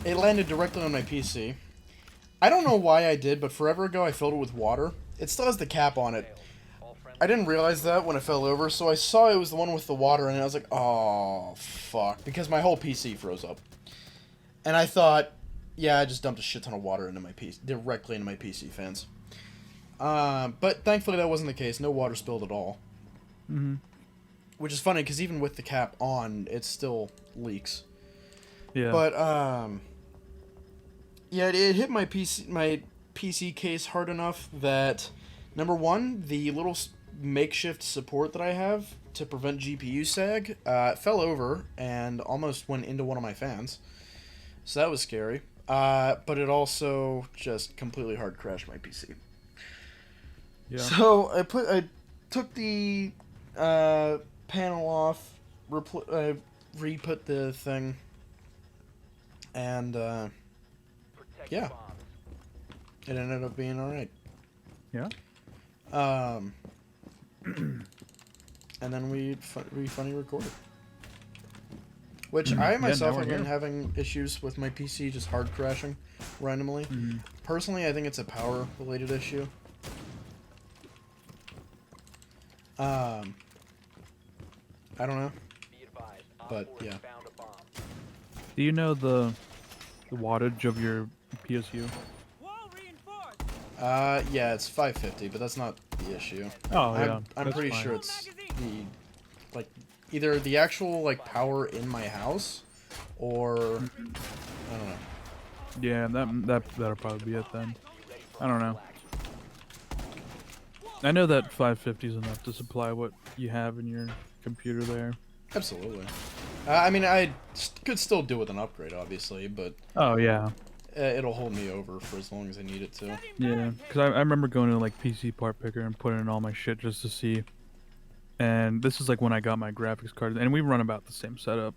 it landed directly on my PC. I don't know why I did, but forever ago I filled it with water. It still has the cap on it. I didn't realize that when it fell over, so I saw it was the one with the water, and I was like, oh, fuck, because my whole PC froze up. And I thought, yeah, I just dumped a shit ton of water into my PC, directly into my PC fans. But thankfully that wasn't the case. No water spilled at all. Mm-hmm. Which is funny, because even with the cap on, it still leaks. Yeah. But, yeah, it hit my PC case hard enough that, number one, the little makeshift support that I have to prevent GPU sag fell over and almost went into one of my fans. So that was scary. But it also just completely hard crashed my PC. Yeah. So I took the panel off, re-put the thing, and yeah, it ended up being all right. Yeah. And then we funny recorded. Which I myself have been having issues with my PC just hard crashing randomly. Personally, I think it's a power related issue. I don't know. But yeah. Do you know the wattage of your PSU? Yeah, it's 550, but that's not the issue. Oh, yeah. I'm pretty sure it's the, like, either the actual, like, power in my house, or, I don't know. Yeah, that'll probably be it then. I don't know. I know that 550 is enough to supply what you have in your computer there. Absolutely. I mean, I could still do with an upgrade, obviously, but... Oh, yeah. It'll hold me over for as long as I need it to. Yeah, because I remember going to, like, PC Part Picker and putting in all my shit just to see. And this is, like, when I got my graphics card. And we run about the same setup.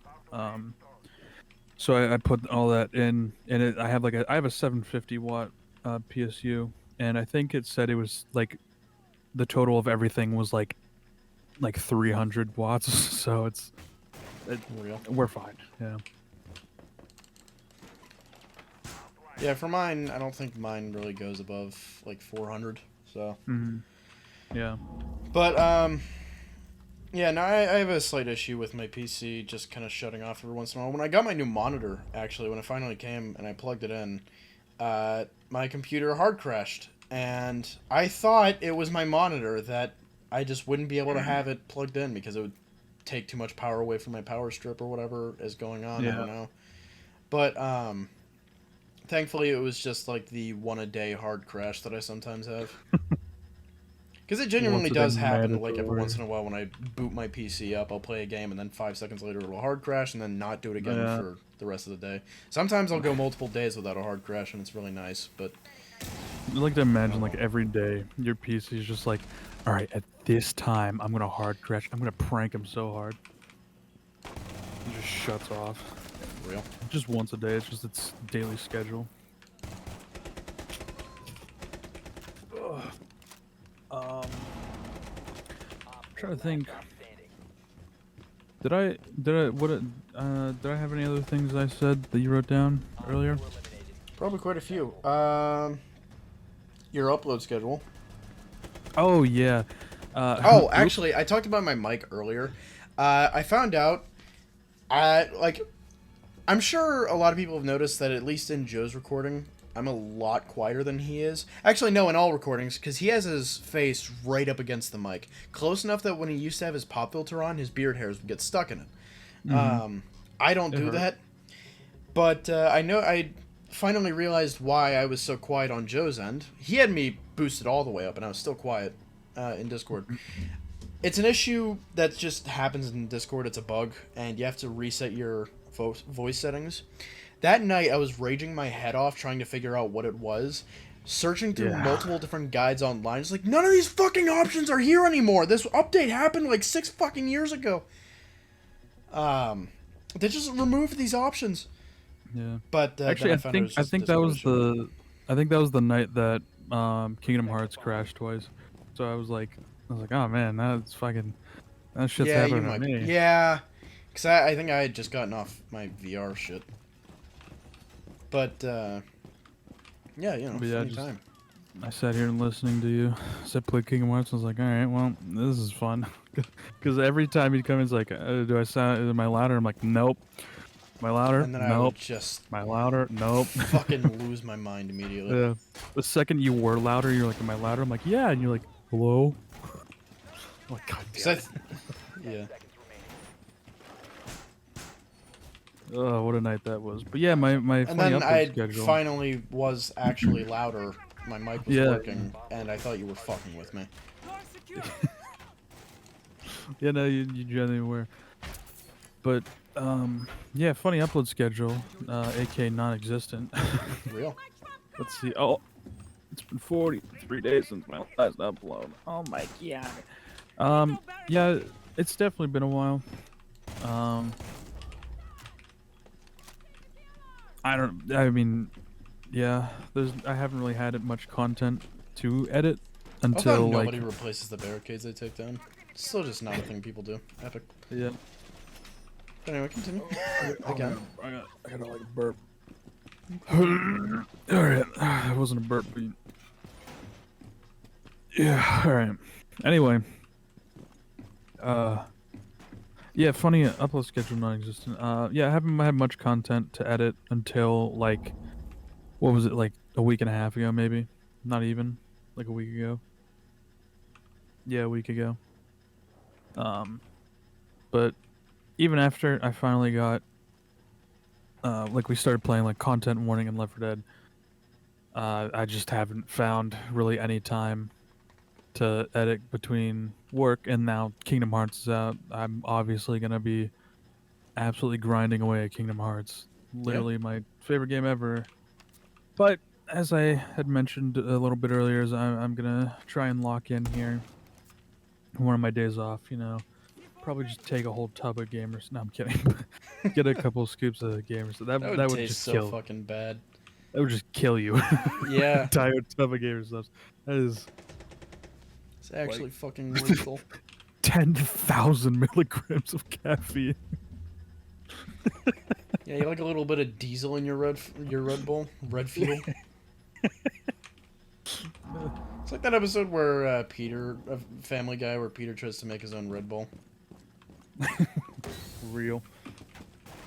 So I put all that in. And I have, I have a 750 watt PSU. And I think it said it was, like, the total of everything was, like 300 watts. So we're fine. Yeah. Yeah, for mine, I don't think mine really goes above, like, 400, so... Mm-hmm. Yeah. But, Yeah, no, I have a slight issue with my PC just kind of shutting off every once in a while. When I got my new monitor, actually, when it finally came and I plugged it in, my computer hard crashed. And I thought it was my monitor that I just wouldn't be able to have it plugged in because it would take too much power away from my power strip or whatever is going on. I Yeah. don't know. But thankfully, it was just like the one a day hard crash that I sometimes have. Because it genuinely Once a day does happen, like every mandatory. once in a while when I boot my PC up, I'll play a game and then 5 seconds later it'll hard crash and then not do it again Yeah. for the rest of the day. Sometimes I'll go multiple days without a hard crash and it's really nice, but I like to imagine like every day your PC is just like, all right, at this time I'm gonna hard crash. I'm gonna prank him so hard. It just shuts off. for real. Just once a day. It's just its daily schedule. Ugh. I'm trying to think. Did I have any other things I said that you wrote down earlier? Probably quite a few. Your upload schedule. Oh yeah. Oh, actually, I talked about my mic earlier. I found out, I'm sure a lot of people have noticed that at least in Joe's recording, I'm a lot quieter than he is. Actually, no, in all recordings, because he has his face right up against the mic. Close enough that when he used to have his pop filter on, his beard hairs would get stuck in it. I don't do that. But I know I finally realized why I was so quiet on Joe's end. He had me boosted all the way up, and I was still quiet in Discord. It's an issue that just happens in Discord. It's a bug, and you have to reset your voice settings. That night, I was raging my head off trying to figure out what it was, searching through multiple different guides online. It's like, none of these fucking options are here anymore. This update happened like 6 fucking years ago. They just removed these options. Yeah. But Actually, I think that was the night that Kingdom Hearts crashed twice. So I was like, oh man, that shit's happening to me. Yeah, because I think I had just gotten off my VR shit. But yeah, you know, anytime. I sat here and listening to you. Said play Kingdom Hearts. I was like, all right, well, this is fun. Because every time you'd come in, it's like, do I sound? Am I louder? I'm like, nope. Am I louder? And then I Nope. would just Am I louder? Nope. fucking lose my mind immediately. Yeah. The second you were louder, you're like, am I louder? I'm like, yeah. And you're like, hello? I'm like, God damn it. Yeah. Oh, what a night that was. But yeah, my And funny then upload I schedule. finally was actually louder. My mic was working, and I thought you were fucking with me. Yeah, no, you generally were. But yeah, funny upload schedule, aka non-existent. Real. Let's see. Oh, it's been 43 days since my last upload. Oh my god. Yeah, it's definitely been a while. I mean, yeah, I haven't really had much content to edit until like. Nobody replaces the barricades they take down. It's still just not a thing people do. Epic. Yeah. But anyway, continue. Again. I got like a burp. Alright, it wasn't a burp beat. Yeah, alright. Anyway. Yeah, funny upload schedule non-existent. Yeah, I haven't had much content to edit until like, what was it, like a week and a half ago maybe? Not even, like a week ago. Yeah, a week ago. But even after I finally got, like we started playing like content warning and Left 4 Dead, I just haven't found really any time to edit between work and now Kingdom Hearts is out. I'm obviously gonna be absolutely grinding away at Kingdom Hearts. Literally my favorite game ever. But as I had mentioned a little bit earlier, is I'm gonna try and lock in here one of my days off, you know. Probably just take a whole tub of gamers. No, I'm kidding. Get a couple scoops of gamers. That would taste just so kill. fucking bad. That would just kill you. Yeah. Entire tub of gamers stuff. That is. It's actually fucking lethal. 10,000 milligrams of caffeine. Yeah, you like a little bit of diesel in your Red Bull? Red Fuel? It's like that episode where Peter, a Family Guy, where Peter tries to make his own Red Bull. Real.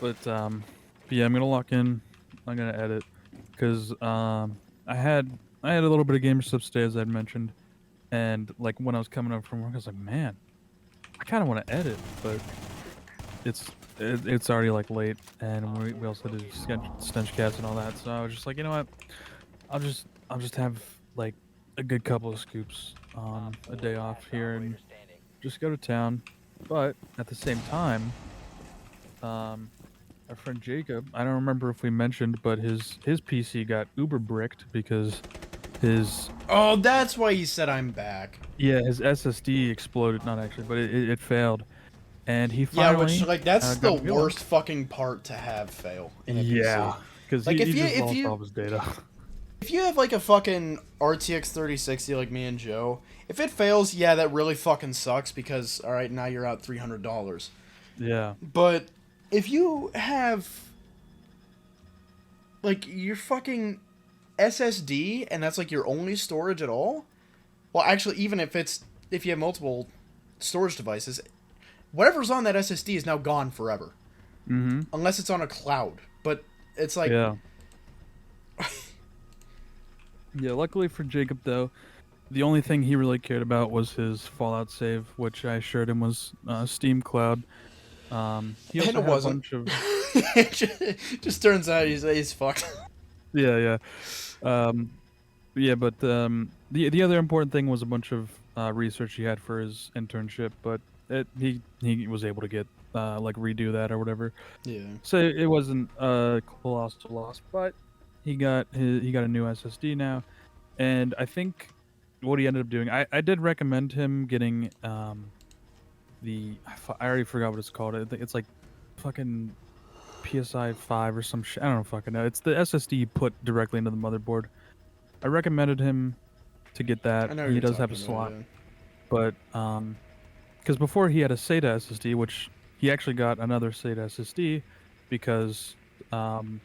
But yeah, I'm gonna lock in. I'm gonna edit because I had I had a little bit of gamer stuff today, as I'd mentioned, and like when I was coming up from work, I was like, man, I kind of want to edit, but it's it's already like late, and we also did StenchCast and all that. So I was just like, you know what, I'll just have like a good couple of scoops on a day off here and just go to town. But at the same time, um, our friend Jacob, I don't remember if we mentioned, but his PC got uber bricked because his Oh, that's why he said I'm back. yeah, his SSD exploded. Not actually, but it failed, and he Yeah, which finally like that's the got a new one. worst fucking part to have fail in a PC. Yeah, because Like he just lost all of his data. if you have like a fucking RTX 3060 like me and Joe, if it fails, yeah, that really fucking sucks because all right, now you're out $300. Yeah. But if you have like your fucking SSD and that's like your only storage at all, well, actually, even if you have multiple storage devices, whatever's on that SSD is now gone forever, Mm-hmm. unless it's on a cloud. But it's like, Yeah. Yeah. Luckily for Jacob, though, the only thing he really cared about was his Fallout save, which I assured him was Steam Cloud. He and also it had a wasn't. bunch of It just turns out he's fucked. yeah, yeah. Um, yeah, but the other important thing was a bunch of research he had for his internship, but he was able to get like redo that or whatever. Yeah. So it wasn't a colossal loss, but he got a new SSD now, and I think what he ended up doing, I did recommend him getting I already forgot what it's called. I think it's like fucking PSI 5 or some shit. I don't know fucking know. It's the SSD you put directly into the motherboard. I recommended him to get that. I know what He you're does have a talking about. slot, Yeah. but because before he had a SATA SSD, which he actually got another SATA SSD because um,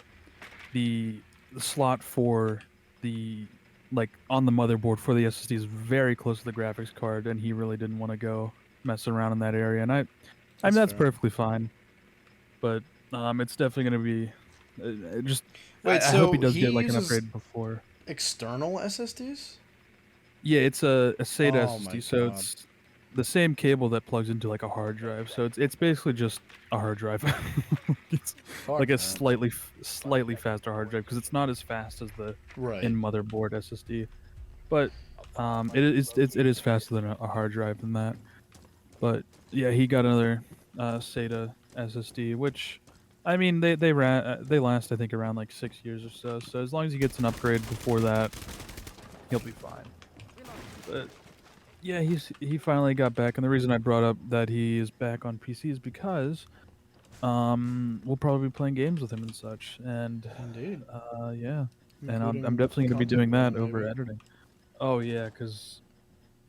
the slot for the like on the motherboard for the SSD is very close to the graphics card, and he really didn't want to go mess around in that area. And I mean That's that's fair. perfectly fine, but it's definitely gonna be just. Wait, I hope he so does he get like an uses upgrade before. external SSDs? Yeah, it's a SATA Oh my SSD, so god. it's the same cable that plugs into like a hard drive. So it's basically just a hard drive. It's Fuck like a that. slightly faster hard drive because it's not as fast as the Right. in motherboard SSD, but it is faster than a hard drive than that. But yeah, he got another SATA SSD, which I mean they last I think around like 6 years or so. So as long as he gets an upgrade before that, he'll be fine. But yeah, he finally got back, and the reason I brought up that he is back on PC is because we'll probably be playing games with him and such, and Indeed. yeah, and I'm Including definitely gonna be content doing that warning, over maybe. editing. Oh yeah, because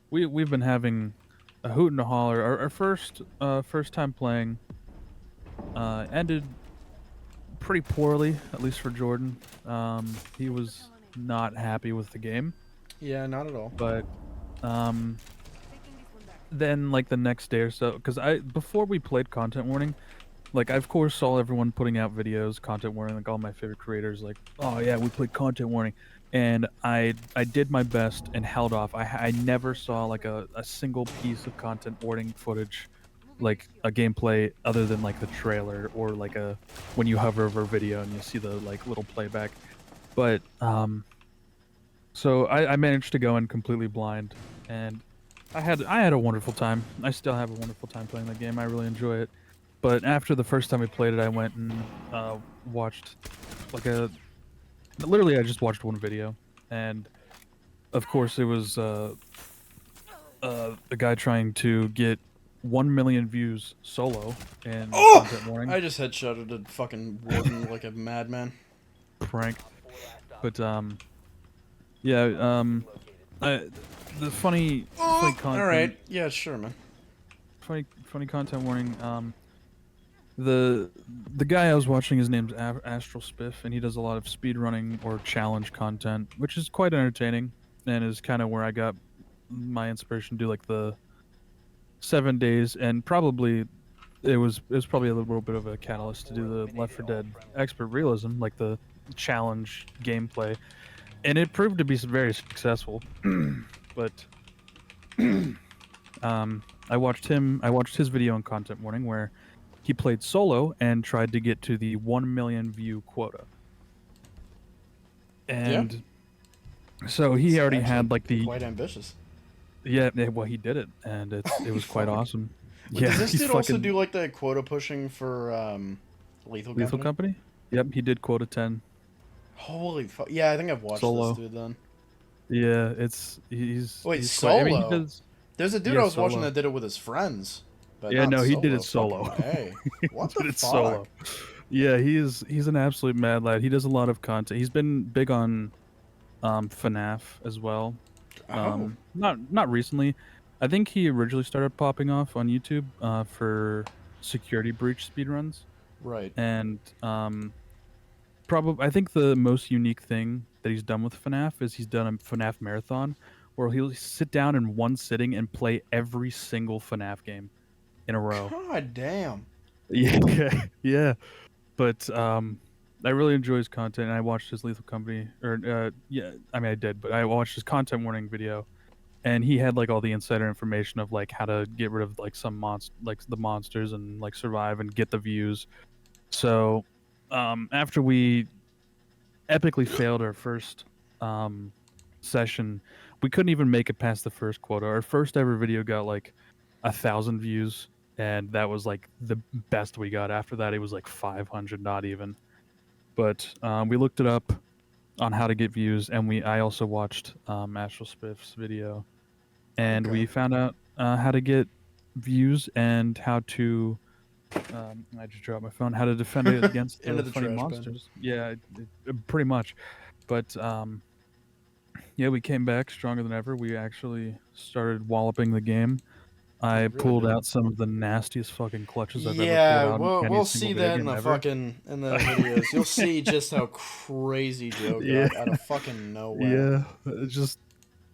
we've been having a hoot and a holler. Our first time playing ended pretty poorly, at least for Jordan. He was not happy with the game, Yeah, not at all. but um then like the next day or so, because I before we played content warning, like I of course saw everyone putting out videos content warning, like all my favorite creators like, oh yeah, we played content warning, and I did my best and held off. I never saw like a single piece of content warning footage, like a gameplay other than like the trailer or like a when you hover over a video and you see the like little playback. But so I managed to go in completely blind, and I had a wonderful time. I still have a wonderful time playing that game. I really enjoy it. But after the first time we played it, I went and watched like a literally I just watched one video, and of course it was a guy trying to get 1 million views solo in Oh! content warning I just headshotted a fucking warden like a madman. prank. But yeah I, the funny Oh! content Alright. Yeah, sure, man. funny content warning. The the guy I was watching, his name's Astral Spiff, and he does a lot of speedrunning or challenge content, which is quite entertaining, and is kind of where I got my inspiration to do like the 7 days, and probably it was probably a little bit of a catalyst to do the Left 4 Dead expert realism, like the challenge gameplay, and it proved to be very successful. But I watched his video on Content Warning where he played solo and tried to get to the 1 million view quota. Yeah. And so he It's already actually had like the quite ambitious. well, he did it, and it was quite awesome. But Yeah, does this he's dude also fucking do like the quota pushing for Lethal Lethal Company? Company. Yep, he did quota 10 Holy fuck! Yeah, I think I've watched solo. this dude then. Yeah, Wait, he's quite. I mean, he solo? does. There's a dude I Yeah, was watching solo. that did it with his friends, but Yeah, not no, he did solo. it solo. Fucking A. What He the did it fuck? solo. Yeah, he's an absolute mad lad. He does a lot of content. He's been big on FNAF as well. Oh, Not recently. I think he originally started popping off on YouTube for security breach speedruns. right. And probably I think the most unique thing that he's done with FNAF is he's done a FNAF marathon where he'll sit down in one sitting and play every single FNAF game in a row. God damn. Yeah, yeah. But I really enjoy his content, and I watched his Lethal Company, or yeah, I mean I did, but I watched his content warning video, and he had like all the insider information of like how to get rid of like like the monsters and like survive and get the views. So after we epically failed our first session, we couldn't even make it past the first quota. Our first ever video got like 1,000 views, and that was like the best we got. After that, it was like 500, not even. But we looked it up on how to get views, and I also watched Astral Spiff's video, and Okay. we found out how to get views and how to. I just dropped my phone. How to defend it against Into the the funny trash bin. monsters? Yeah, pretty much. But yeah, we came back stronger than ever. We actually started walloping the game. I really pulled did. out some of the nastiest fucking clutches I've ever Yeah, pulled out in any we'll single see video that in game the ever. fucking in the videos. You'll see just how crazy Joe got Yeah. out of fucking nowhere. Yeah, it's just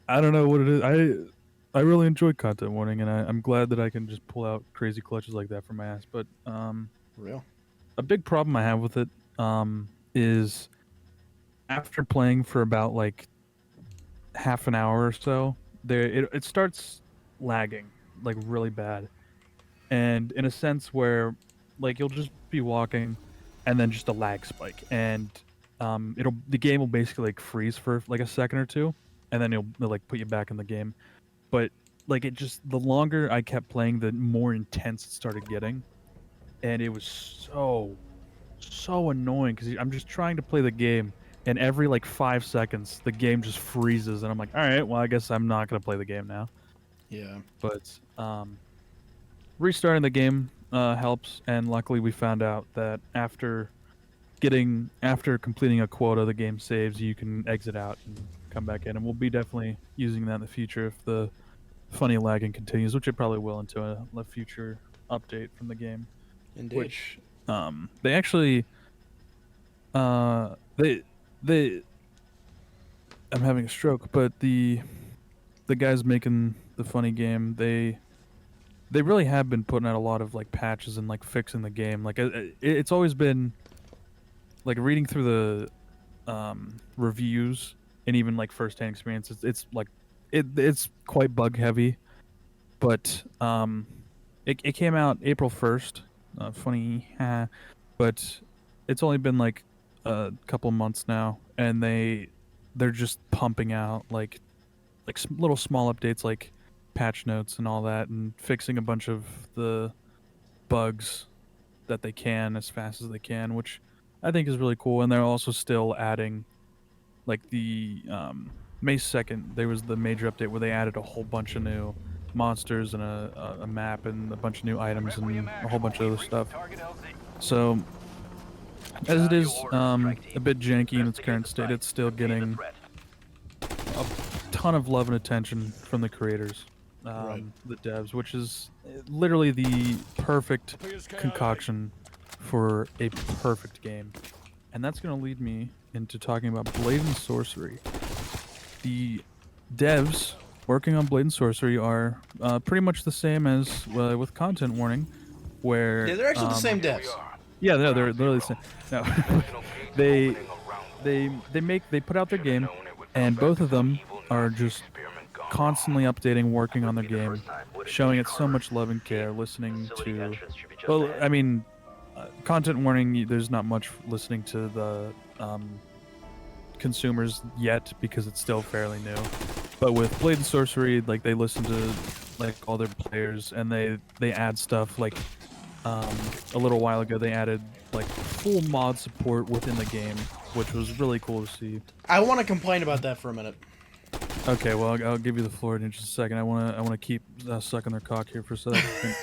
I don't know what it is. I really enjoy content warning, and I'm glad that I can just pull out crazy clutches like that from my ass. But Real. a big problem I have with it is after playing for about like half an hour or so, it starts lagging like really bad, and in a sense where like you'll just be walking, and then just a lag spike, and the game will basically like freeze for like a second or two, and then it'll like put you back in the game. But like it just the longer I kept playing, the more intense it started getting, and it was so annoying because I'm just trying to play the game, and every like 5 seconds the game just freezes, and I'm like, all right, well I guess I'm not gonna play the game now. Yeah. But restarting the game helps, and luckily we found out that after completing a quota, the game saves. You can exit out and come back in, and we'll be definitely using that in the future if the funny lagging continues, which it probably will into a future update from the game. Indeed. Which they actually they I'm having a stroke, but the guys making the funny game, they really have been putting out a lot of like patches and like fixing the game. Like it's always been like reading through the reviews and even like first-hand experience. It's like it's quite bug heavy, but it came out April 1st. Funny, but it's only been like a couple months now, and they're just pumping out like little small updates like patch notes and all that, and fixing a bunch of the bugs that they can as fast as they can, which I think is really cool. And they're also still adding like the May 2nd, there was the major update where they added a whole bunch of new monsters and a map and a bunch of new items and a whole bunch of other stuff. So as it is a bit janky in its current state, it's still getting a ton of love and attention from the creators, Right. the devs, which is literally the perfect concoction for a perfect game. And that's going to lead me into talking about Blade and Sorcery. The devs working on Blade and Sorcery are pretty much the same as with Content Warning. where Yeah, they're actually the same devs. Yeah, no, they're literally the same. No, they put out their game, and both of them are just constantly updating, working on their game, showing it so much love and care, listening to. Well, I mean, content warning. There's not much listening to the consumers yet because it's still fairly new. But with Blade and Sorcery, like they listen to like all their players, and they add stuff like a little while ago they added like full mod support within the game, which was really cool to see. I want to complain about that for a minute. Okay, well I'll give you the floor in just a second. I wanna keep sucking their cock here for a second.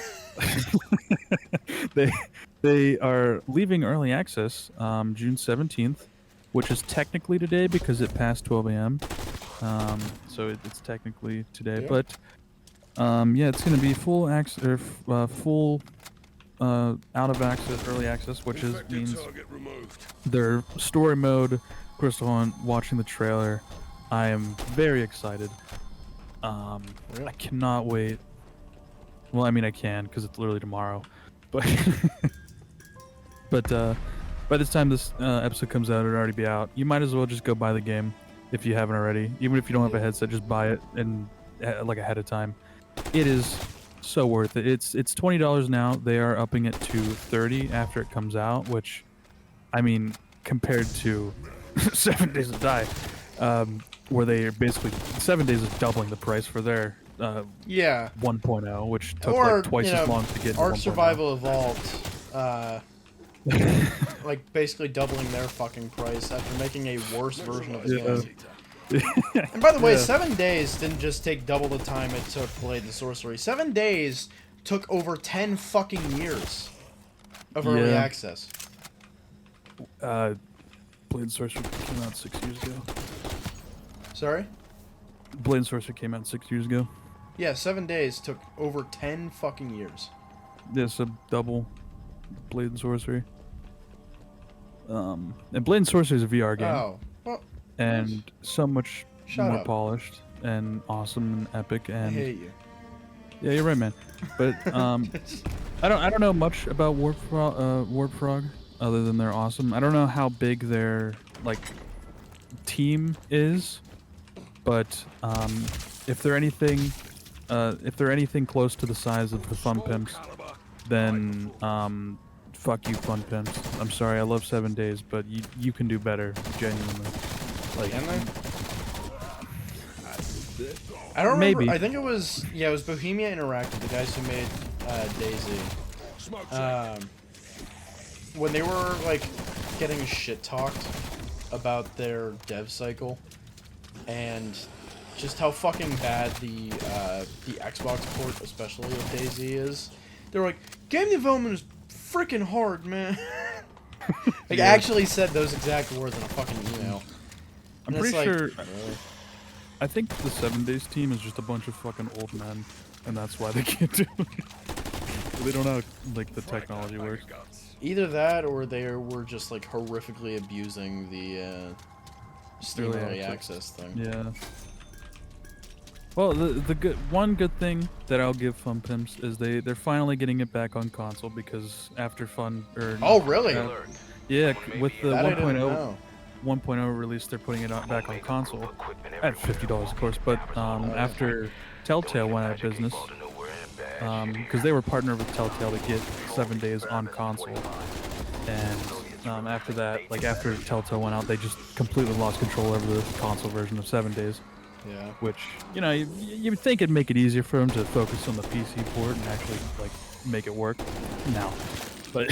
they are leaving early access June 17th, which is technically today because it passed 12 a.m. So it's technically today, Yeah. but yeah, it's gonna be full access or full out of access, early access, which means their story mode. Crystal Hunt, watching the trailer, I am very excited. I cannot wait. Well, I mean, I can because it's literally tomorrow, but but by this time this episode comes out, it'll already be out. You might as well just go buy the game if you haven't already. Even if you don't have a headset, just buy it and like ahead of time. It is so worth it. It's $20 now. They are upping it to $30 after it comes out, which, I mean, compared to 7 Days to Die, where they are basically 7 days is doubling the price for their 1.0, which took like twice as long to get. Ark Survival Evolved, like basically doubling their fucking price after making a worse version of the game. And by the way, 7 days didn't just take double the time it took Blade and Sorcery. 7 days took over 10 fucking years of early access. Blade and Sorcery came out 6 years ago. Sorry? Blade and Sorcery came out 6 years ago. Yeah, 7 days took over 10 fucking years. Yeah, so double Blade and Sorcery. And Blade and Sorcery is a VR game. Oh, well. And so much more up. polished and awesome and epic. And I hate you. Yeah, you're right, man. But I don't know much about Warp Frog other than they're awesome. I don't know how big their like team is, but if they're anything close to the size of the Fun Pimps, then fuck you, Fun Pimps. I'm sorry, I love 7 Days, but you can do better, genuinely. Like, can they? I don't remember. I think it was Bohemia Interactive, the guys who made DayZ. When they were like getting shit talked about their dev cycle and just how fucking bad the Xbox port, especially of DayZ, is, they were like, game development is freaking hard, man. Like, I actually said those exact words in a fucking email. I'm pretty sure. I think the 7 Days team is just a bunch of fucking old men, and that's why they can't do it. They don't know how, like, the technology works. Either that, or they were just like horrifically abusing the Steam Early Access thing. Yeah. Well, the one good thing that I'll give Fun Pimps is they're finally getting it back on console, because after Oh, really? Yeah, with the that 1.0 release, they're putting it back on console at $50, of course. But after Telltale went out of business, because they were partnered with Telltale to get 7 Days on console, and after that, like after Telltale went out, they just completely lost control over the console version of 7 Days. Yeah. Which, you know, you would think it'd make it easier for them to focus on the PC port and actually like make it work. No, but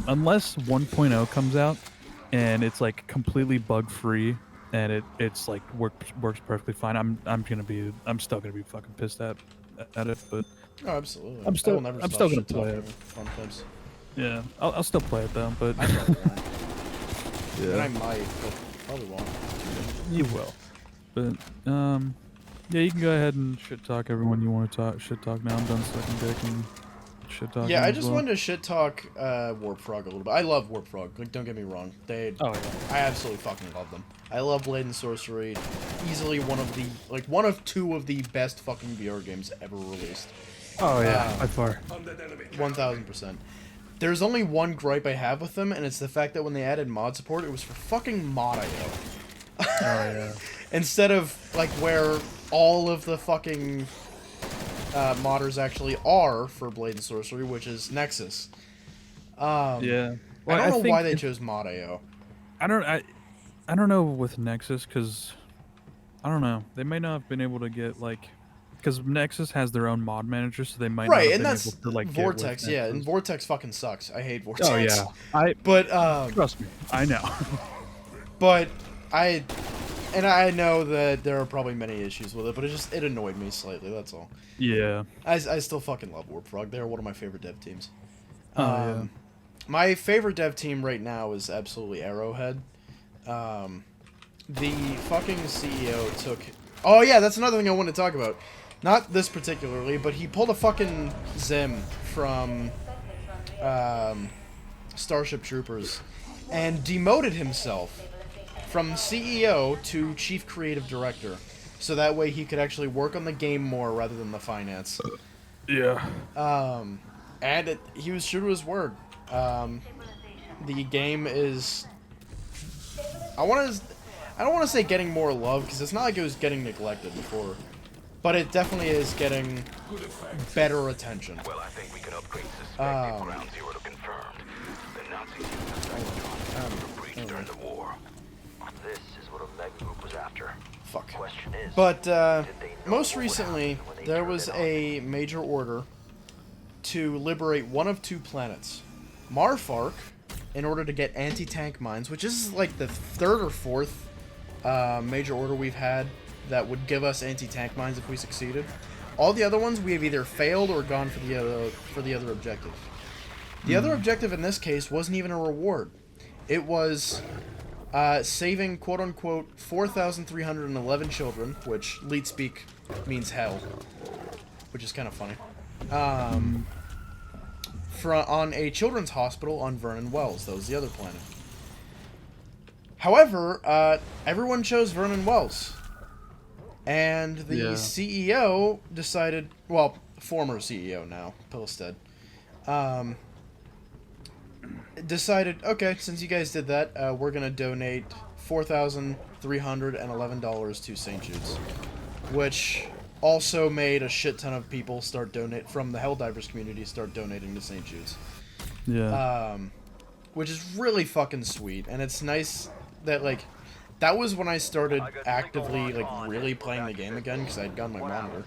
unless 1.0 comes out and it's like completely bug free and it's like works perfectly fine, I'm still gonna be fucking pissed at it. But oh, absolutely. I'm still gonna play it. Fun Pimps. Yeah, I'll still play it though. But I probably won't. Yeah, And I might, but probably won't. You will. But yeah, you can go ahead and shit talk everyone you want to shit talk now. I'm done sucking dick and shit talking. Yeah, I just wanted to shit talk Warp Frog a little bit. I love Warp Frog. Like, don't get me wrong. I absolutely fucking love them. I love Blade and Sorcery. Easily one of two of the best fucking VR games ever released. Oh yeah, by far. 1000%. There's only one gripe I have with them, and it's the fact that when they added mod support, it was for fucking mod.io. Oh yeah. Instead of, like, where all of the fucking modders actually are for Blade and Sorcery, which is Nexus. Yeah. I don't know think why they chose mod.io. I don't know with Nexus because I don't know. They may not have been able to get like because Nexus has their own mod manager, so they might not Right, have and been that's able to like Vortex, get with yeah, and Nexus. Vortex fucking sucks. I hate Vortex. Oh yeah. I But, trust me. I know. but I know that there are probably many issues with it, but it annoyed me slightly, that's all. Yeah. I still fucking love Warp Frog. They're one of my favorite dev teams. Oh yeah. My favorite dev team right now is absolutely Arrowhead. The fucking CEO took... Oh yeah, that's another thing I want to talk about. Not this particularly, but he pulled a fucking Zim from Starship Troopers and demoted himself from CEO to Chief Creative Director. So that way he could actually work on the game more rather than the finance. Yeah. And he was true to his word. The game is... I don't want to say getting more love, because it's not like it was getting neglected before. But it definitely is getting better attention. Well, I think we can upgrade suspected ground zero to confirmed. The Nazis used the for breach during the war. This is what a mega group was after. Fuck. Question is, But, most recently, there was a major order to liberate one of two planets. Marfark, in order to get anti-tank mines, which is like the third or fourth major order we've had that would give us anti-tank mines if we succeeded. All the other ones we have either failed or gone for the other objective. The other objective in this case wasn't even a reward. It was saving quote-unquote 4,311 children, which leet speak means hell, which is kind of funny. On a children's hospital on Vernon Wells. That was the other planet. However, everyone chose Vernon Wells. And the CEO decided, well, former CEO now, Pilstead, decided, okay, since you guys did that, we're going to donate $4,311 to St. Jude's. Which also made a shit ton of people start from the Helldivers community start donating to St. Jude's. Yeah. Which is really fucking sweet, and it's nice that, like, that was when I started actively, like, really playing the game again, because I had gotten my monitor.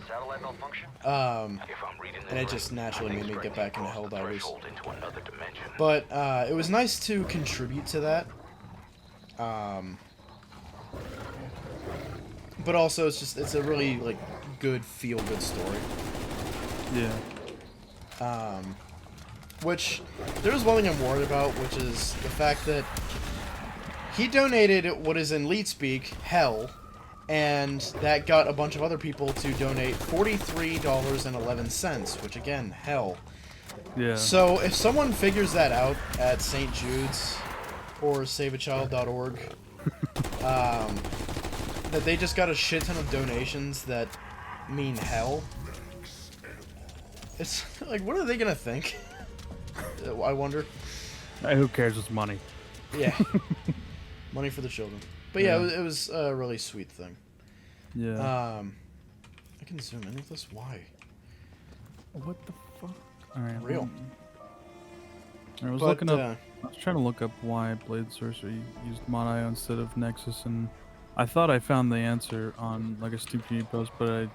And it just naturally made me get back into Helldivers. But, it was nice to contribute to that. But also, it's a really, like, good, feel-good story. Yeah. Which, there's one thing I'm worried about, which is the fact that he donated what is in leet speak, hell, and that got a bunch of other people to donate $43.11, which again, hell. Yeah. So if someone figures that out at St. Jude's or saveachild.org, that they just got a shit ton of donations that mean hell, it's like, what are they gonna think? I wonder. Who cares? It's money. Yeah. Money for the children. But yeah, it was a really sweet thing. Yeah. I can zoom in with this? Why? What the fuck? Alright. Real. I was looking up. I was trying to look up why Blade Sorcery used mod.io instead of Nexus, and I thought I found the answer on like a Steam community post, but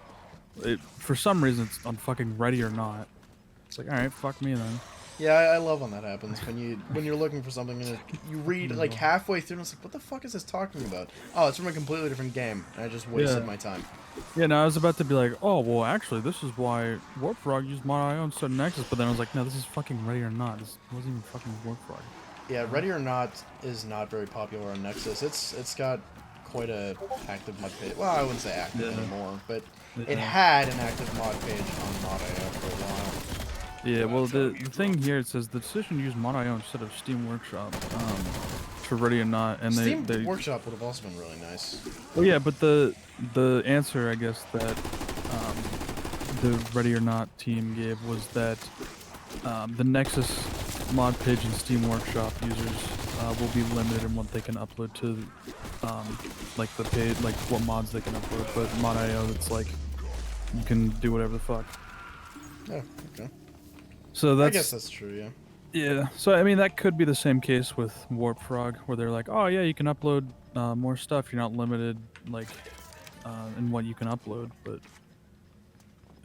for some reason it's on fucking Ready or Not. It's like, alright, fuck me then. Yeah, I love when that happens, when you're looking for something and you read like halfway through and it's like, what the fuck is this talking about? Oh, it's from a completely different game, and I just wasted my time. Yeah, no, I was about to be like, oh, well, actually, this is why Warp Frog used mod.io instead of Nexus, but then I was like, no, this is fucking Ready or Not. This wasn't even fucking Warp Frog. Yeah, Ready or Not is not very popular on Nexus. It's got quite a active mod page. Well, I wouldn't say active anymore, but it had an active mod page on mod.io for a while. Yeah, well, the thing here, it says the decision to use mod.io instead of Steam Workshop for Ready or Not, and Steam they Workshop would have also been really nice. Well, yeah, but the answer, I guess, that the Ready or Not team gave was that the Nexus mod page and Steam Workshop users will be limited in what they can upload to, like the page, like what mods they can upload. But Mod.io, it's like you can do whatever the fuck. Oh, okay. So I guess that's true, yeah. Yeah, so I mean that could be the same case with Warp Frog, where they're like, oh yeah, you can upload more stuff. You're not limited like in what you can upload, but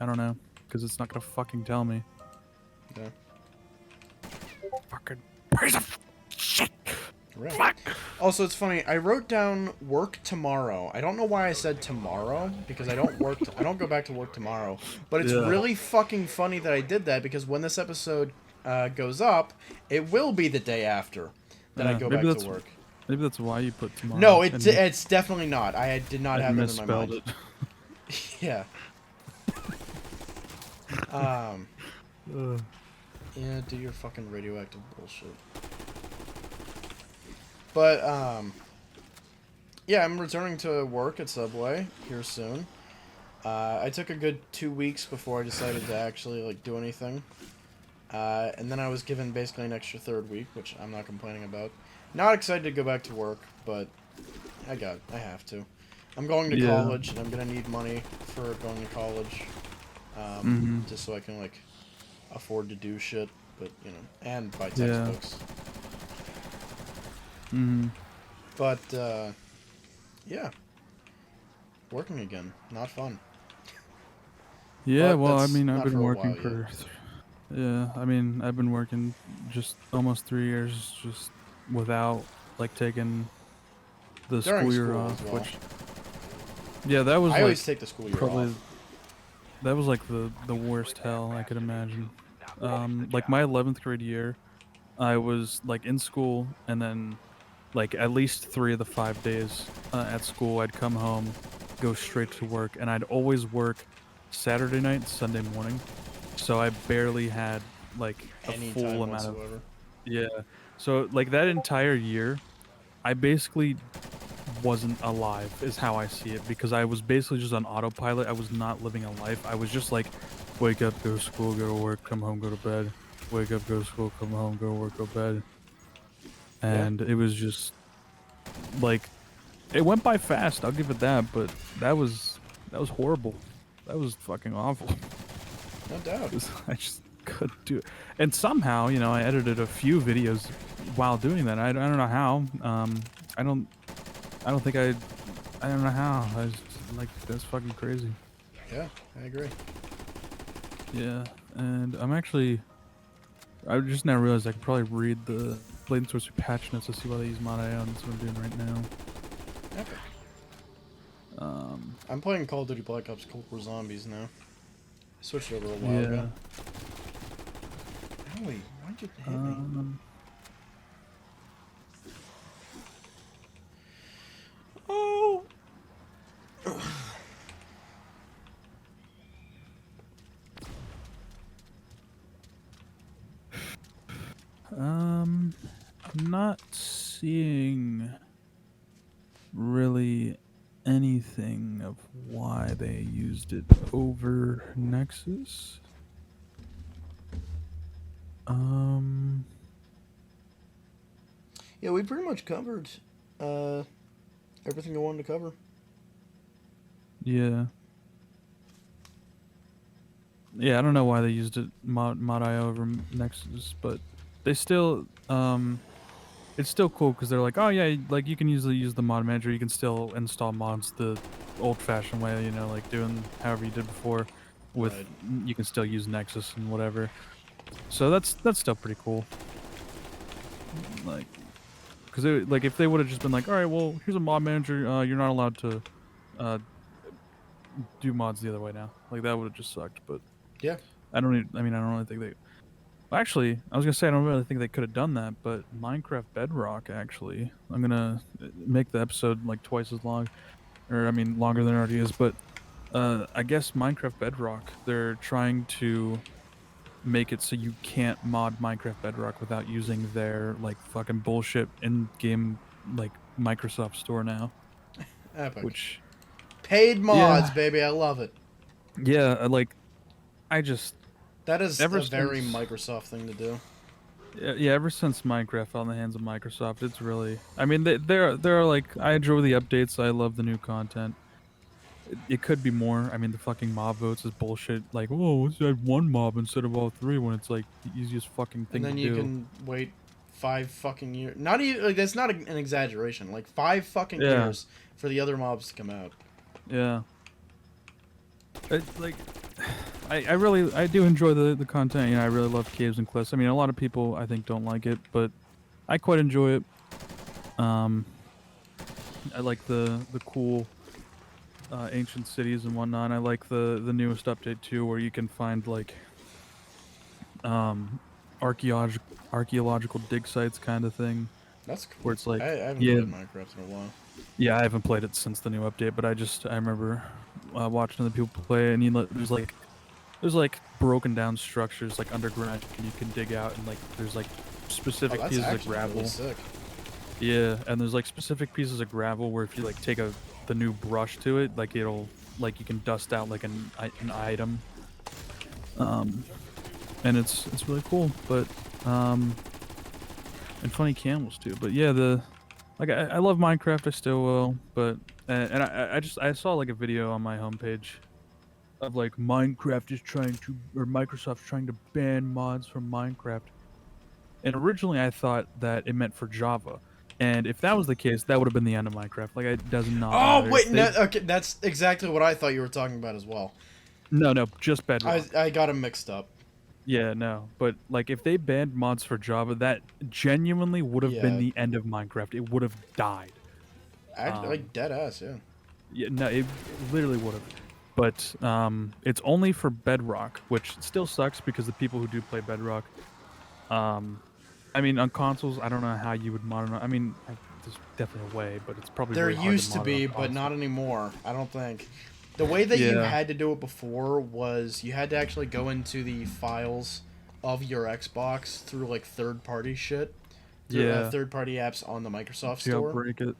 I don't know, because it's not gonna fucking tell me. Yeah. Fucking piece of shit. Right. Also, it's funny. I wrote down work tomorrow. I don't know why I said tomorrow, because I don't work. I don't go back to work tomorrow. But it's really fucking funny that I did that, because when this episode goes up, it will be the day after that I go back to work. Maybe that's why you put tomorrow. No, it's definitely not. I did not have that in my mind. Misspelled it. Yeah. Yeah, do your fucking radioactive bullshit. But, yeah, I'm returning to work at Subway here soon. I took a good 2 weeks before I decided to actually, like, do anything. And then I was given basically an extra third week, which I'm not complaining about. Not excited to go back to work, but I have to. I'm going to college, and I'm gonna need money for going to college. Just so I can, like, afford to do shit, but, you know, and buy textbooks. But, yeah. Working again. Not fun. Yeah, But well, I that's mean, I've not been for a working while for... Yeah, I mean, I've been working just almost 3 years just without, like, taking the During school year school off, as well. which... Yeah, that was, I like, always take the school year probably... off. That was, like, the worst hell I could imagine. Like, my 11th grade year, I was, like, in school, and then, like, at least 3 of the 5 days at school, I'd come home, go straight to work, and I'd always work Saturday night, Sunday morning. So I barely had, like, a Any full time amount whatsoever. of... Yeah. So, like, that entire year, I basically wasn't alive, is how I see it, because I was basically just on autopilot. I was not living a life. I was just like, wake up, go to school, go to work, come home, go to bed. Wake up, go to school, come home, go to work, go to bed. And it was just, like, it went by fast, I'll give it that, but that was horrible. That was fucking awful. No doubt. I just couldn't do it. And somehow, you know, I edited a few videos while doing that. I don't know how. I don't know how. I was like, that's fucking crazy. Yeah, I agree. Yeah, and I just now realized I could probably read the blatant source patch notes to see why they use Mod.io, and that's what I'm doing right now. Okay. I'm playing Call of Duty Black Ops Cold War Zombies now. I switched over a while ago. Holy, why'd you hit me? Oh! I'm not seeing really anything of why they used it over Nexus. Yeah, we pretty much covered everything I wanted to cover. Yeah. Yeah, I don't know why they used it Mod.io over Nexus, but they still it's still cool because they're like, oh yeah, like you can usually use the mod manager. You can still install mods the old-fashioned way, you know, like doing however you did before. With you can still use Nexus and whatever. So that's still pretty cool. Like, because like if they would have just been like, all right, well here's a mod manager. You're not allowed to do mods the other way now. Like that would have just sucked. But yeah, I don't really think they. Actually, I was gonna say I don't really think they could have done that, but Minecraft Bedrock actually, I'm gonna make the episode like twice as long, or I mean longer than it already is. But I guess Minecraft Bedrock, they're trying to make it so you can't mod Minecraft Bedrock without using their like fucking bullshit in-game like Microsoft store now. Epic. Which paid mods, baby, I love it. Yeah, like I just That is ever a very since Microsoft thing to do. yeah, ever since Minecraft fell in the hands of Microsoft, it's really. I mean, they're like I enjoy the updates. I love the new content. It could be more. I mean, the fucking mob votes is bullshit. Like, oh, let's add one mob instead of all three when it's like the easiest fucking And thing to then you do. can wait 5 fucking years. Not even like that's not an exaggeration. Like 5 fucking Yeah, years for the other mobs to come out. yeah. Like, I really I do enjoy the content. You know, I really love caves and cliffs. I mean, a lot of people I think don't like it, but I quite enjoy it. Um, I like the cool ancient cities and whatnot. I like the newest update too, where you can find like um archaeological dig sites kind of thing, That's where cool. it's I like haven't yeah played Minecraft in a while. yeah I haven't played it since the new update, but I remember watching other people play, and there's like broken down structures like underground and you can dig out, and like there's like Oh, specific that's pieces of actually really gravel. sick. Yeah, and there's like specific pieces of gravel where if you like take the new brush to it, like it'll like you can dust out like an item. Um, and it's really cool, but um, and funny camels too. But yeah, the like I love Minecraft. I still will, but and I just I saw like a video on my homepage of like Minecraft is trying to or Microsoft's trying to ban mods from Minecraft. And originally I thought that it meant for Java. And if that was the case, that would have been the end of Minecraft. Like it does not Oh matter wait, if they no, okay, that's exactly what I thought you were talking about as well. no, just I Bedrock. I got them mixed up. Yeah, no. But like if they banned mods for Java, that genuinely would have been Yeah, the end of Minecraft. It would have died. actually, Um like dead ass. Yeah. yeah, no, it literally would have. But it's only for Bedrock, which still sucks because the people who do play Bedrock um I mean on consoles, I don't know how you would mod it. I mean, there's definitely a way, but it's probably There really hard to used to mod it on be, but console. not anymore. I don't think. The way that you Yeah. had to do it before was you had to actually go into the files of your Xbox through like third-party shit, through Yeah. third-party apps on the Microsoft Store. Jailbreak it.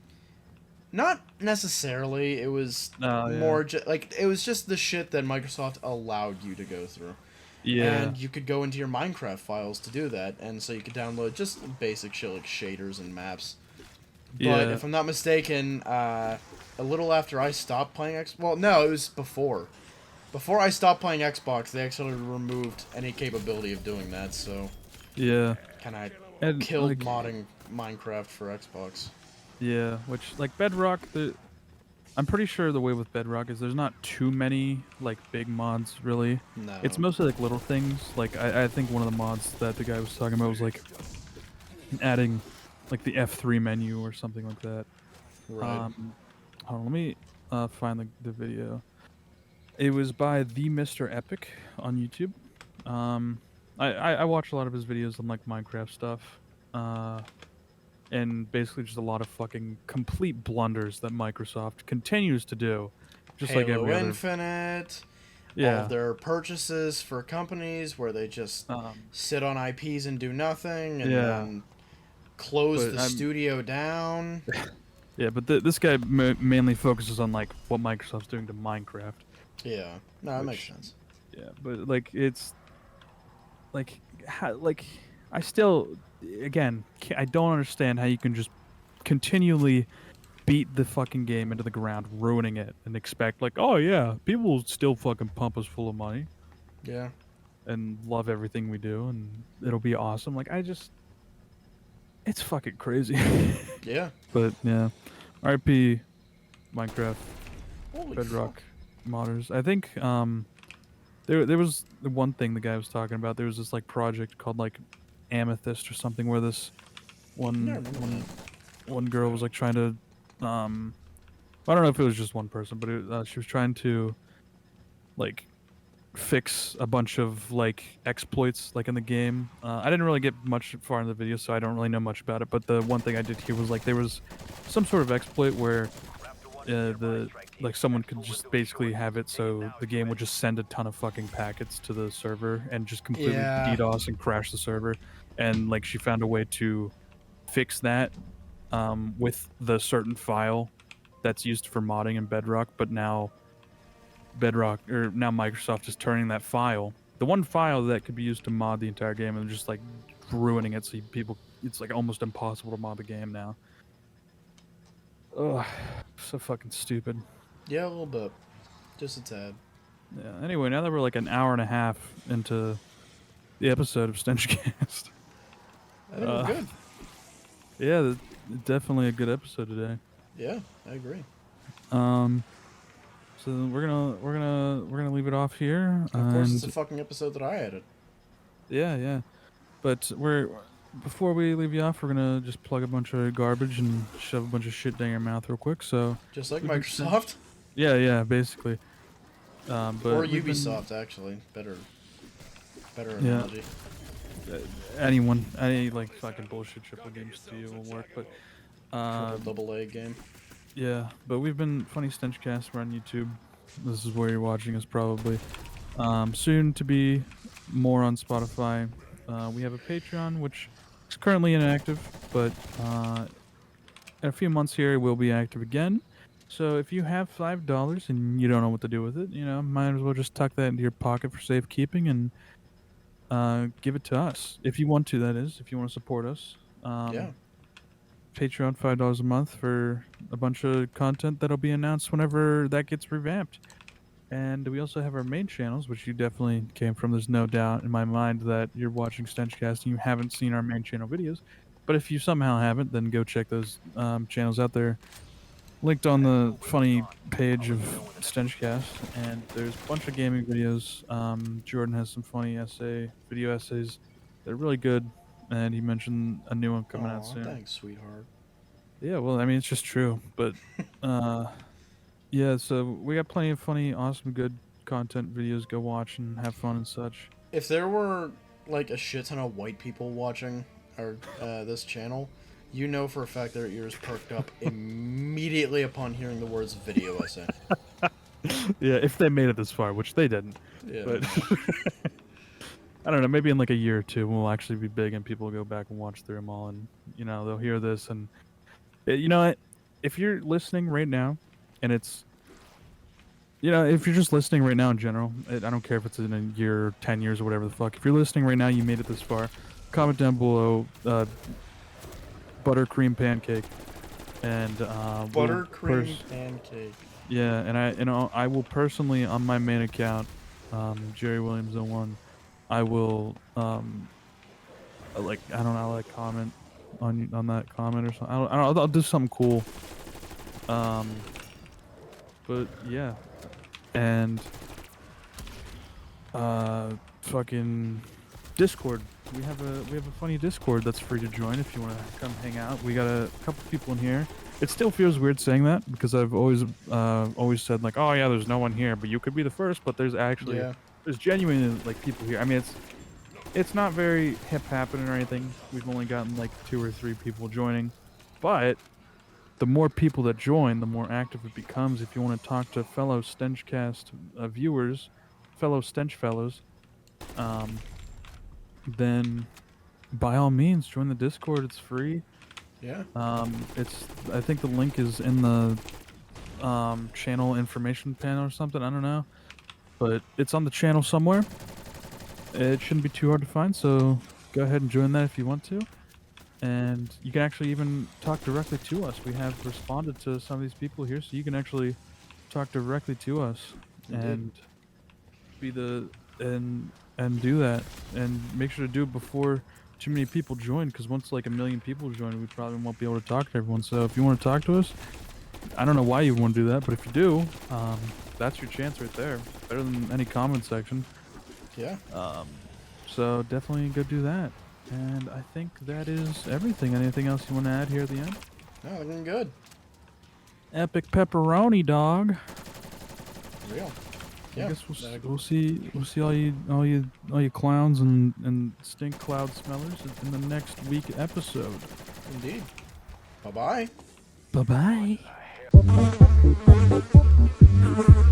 Not necessarily. It was Oh yeah. more like it was just the shit that Microsoft allowed you to go through. Yeah. And you could go into your Minecraft files to do that, and so you could download just basic shit like shaders and maps. But Yeah. if I'm not mistaken, a little after I stopped playing well, no, it was before. Before I stopped playing Xbox, they actually removed any capability of doing that, so Yeah. kind of And killed like modding Minecraft for Xbox. yeah, which like Bedrock I'm pretty sure the way with Bedrock is there's not too many like big mods really. It's No. mostly like little things. Like I think one of the mods that the guy was talking about was like adding like the F3 menu or something like that. Right. Hold on, let me find the video. It was by the Mr. Epic on YouTube. Um, I watch a lot of his videos on like Minecraft stuff, and basically just a lot of fucking complete blunders that Microsoft continues to do, just like Halo every other. Infinite, all of Yeah. their purchases for companies where they just Um, sit on IPs and do nothing, and yeah. then close But the studio down. yeah, but this guy mainly focuses on like what Microsoft's doing to Minecraft, Yeah, no, that makes which sense. yeah, but like it's like like I still again I don't understand how you can just continually beat the fucking game into the ground, ruining it, and expect like, oh yeah, people will still fucking pump us full of money Yeah, and love everything we do, and it'll be awesome. Like it's fucking crazy. yeah. But yeah, RIP Minecraft Holy Bedrock fuck. modders. I think there was the one thing the guy was talking about. There was this like project called like Amethyst or something where this Yeah, I one remember one that. one girl was like trying to I don't know if it was just one person, but she was trying to like fix a bunch of like exploits like in the game. I didn't really get much far in the video, so I don't really know much about it. But the one thing I did hear was like there was some sort of exploit where the like someone could just basically have it so the game would just send a ton of fucking packets to the server and just completely Yeah, DDoS and crash the server. And like she found a way to fix that with the certain file that's used for modding in Bedrock, but now Bedrock, or now Microsoft is turning that file, the one file that could be used to mod the entire game, and just like ruining it so people, it's like almost impossible to mod the game now. Ugh, so fucking stupid. Yeah, a little bit. Just a tad. Yeah. Anyway, now that we're like an hour and a half into the episode of StenchCast. I think we're good. Yeah, definitely a good episode today. Yeah, I agree. So we're gonna leave it off here. Of course, it's a fucking episode that I added. Yeah. But before we leave you off, we're gonna just plug a bunch of garbage and shove a bunch of shit down your mouth real quick. So just like Microsoft. Yeah, basically. But or Ubisoft, actually, better analogy. Any like fucking bullshit triple game studio will work, but double A game. Yeah, but we've been Funny StenchCast. We're on YouTube. This is where you're watching us probably. Soon to be more on Spotify. We have a Patreon, which is currently inactive, but in a few months here, it will be active again. So if you have $5 and you don't know what to do with it, might as well just tuck that into your pocket for safekeeping and give it to us. If you want to, that is. If you want to support us. Yeah. Patreon, $5 a month for a bunch of content that'll be announced whenever that gets revamped. And we also have our main channels, which you definitely came from. There's no doubt in my mind that you're watching StenchCast and you haven't seen our main channel videos. But if you somehow haven't, then go check those channels out there. Linked on the funny page of StenchCast. And there's a bunch of gaming videos. Jordan has some funny video essays. They're really good. And he mentioned a new one coming out soon. Thanks, sweetheart. Yeah, well, I mean, it's just true. But, yeah, so we got plenty of funny, awesome, good content videos. Go watch and have fun and such. If there were, like, a shit ton of white people watching our this channel, you know for a fact their ears perked up immediately upon hearing the words video essay. Yeah, if they made it this far, which they didn't. Yeah. But I don't know, maybe in like a year or two we'll actually be big and people will go back and watch through them all and, they'll hear this and, you know what, if you're listening right now and it's, if you're just listening right now in general, I don't care if it's in a year, 10 years or whatever the fuck, if you're listening right now, you made it this far, comment down below, buttercream pancake and, buttercream pancake. Yeah, and I will personally on my main account, Jerry Williams 01, I will, like comment on that comment or something. I don't know, I'll do something cool. But yeah, and fucking Discord. We have a funny Discord that's free to join if you want to come hang out. We got a couple people in here. It still feels weird saying that because I've always said like, oh yeah, there's no one here, but you could be the first. But there's actually there's genuinely like people here. I mean, it's not very hip happening or anything. We've only gotten like 2 or 3 people joining, but the more people that join, the more active it becomes. If you want to talk to fellow StenchCast viewers, fellow Stench fellows, then by all means join the Discord. It's free. Yeah. I think the link is in the channel information panel or something. I don't know, but it's on the channel somewhere. It shouldn't be too hard to find, so go ahead and join that if you want to. And you can actually even talk directly to us. We have responded to some of these people here, so you can actually talk directly to us and be and do that. And make sure to do it before too many people join, because once like 1 million people join, we probably won't be able to talk to everyone. So if you want to talk to us, I don't know why you want to do that, but if you do, that's your chance right there. Better than any comment section. Yeah. So definitely go do that. And I think that is everything. Anything else you want to add here at the end? No, looking good. Epic pepperoni, dog. Real. I Yeah. guess we'll see all you clowns and stink cloud smellers in the next week episode. Indeed. Bye bye. Bye bye.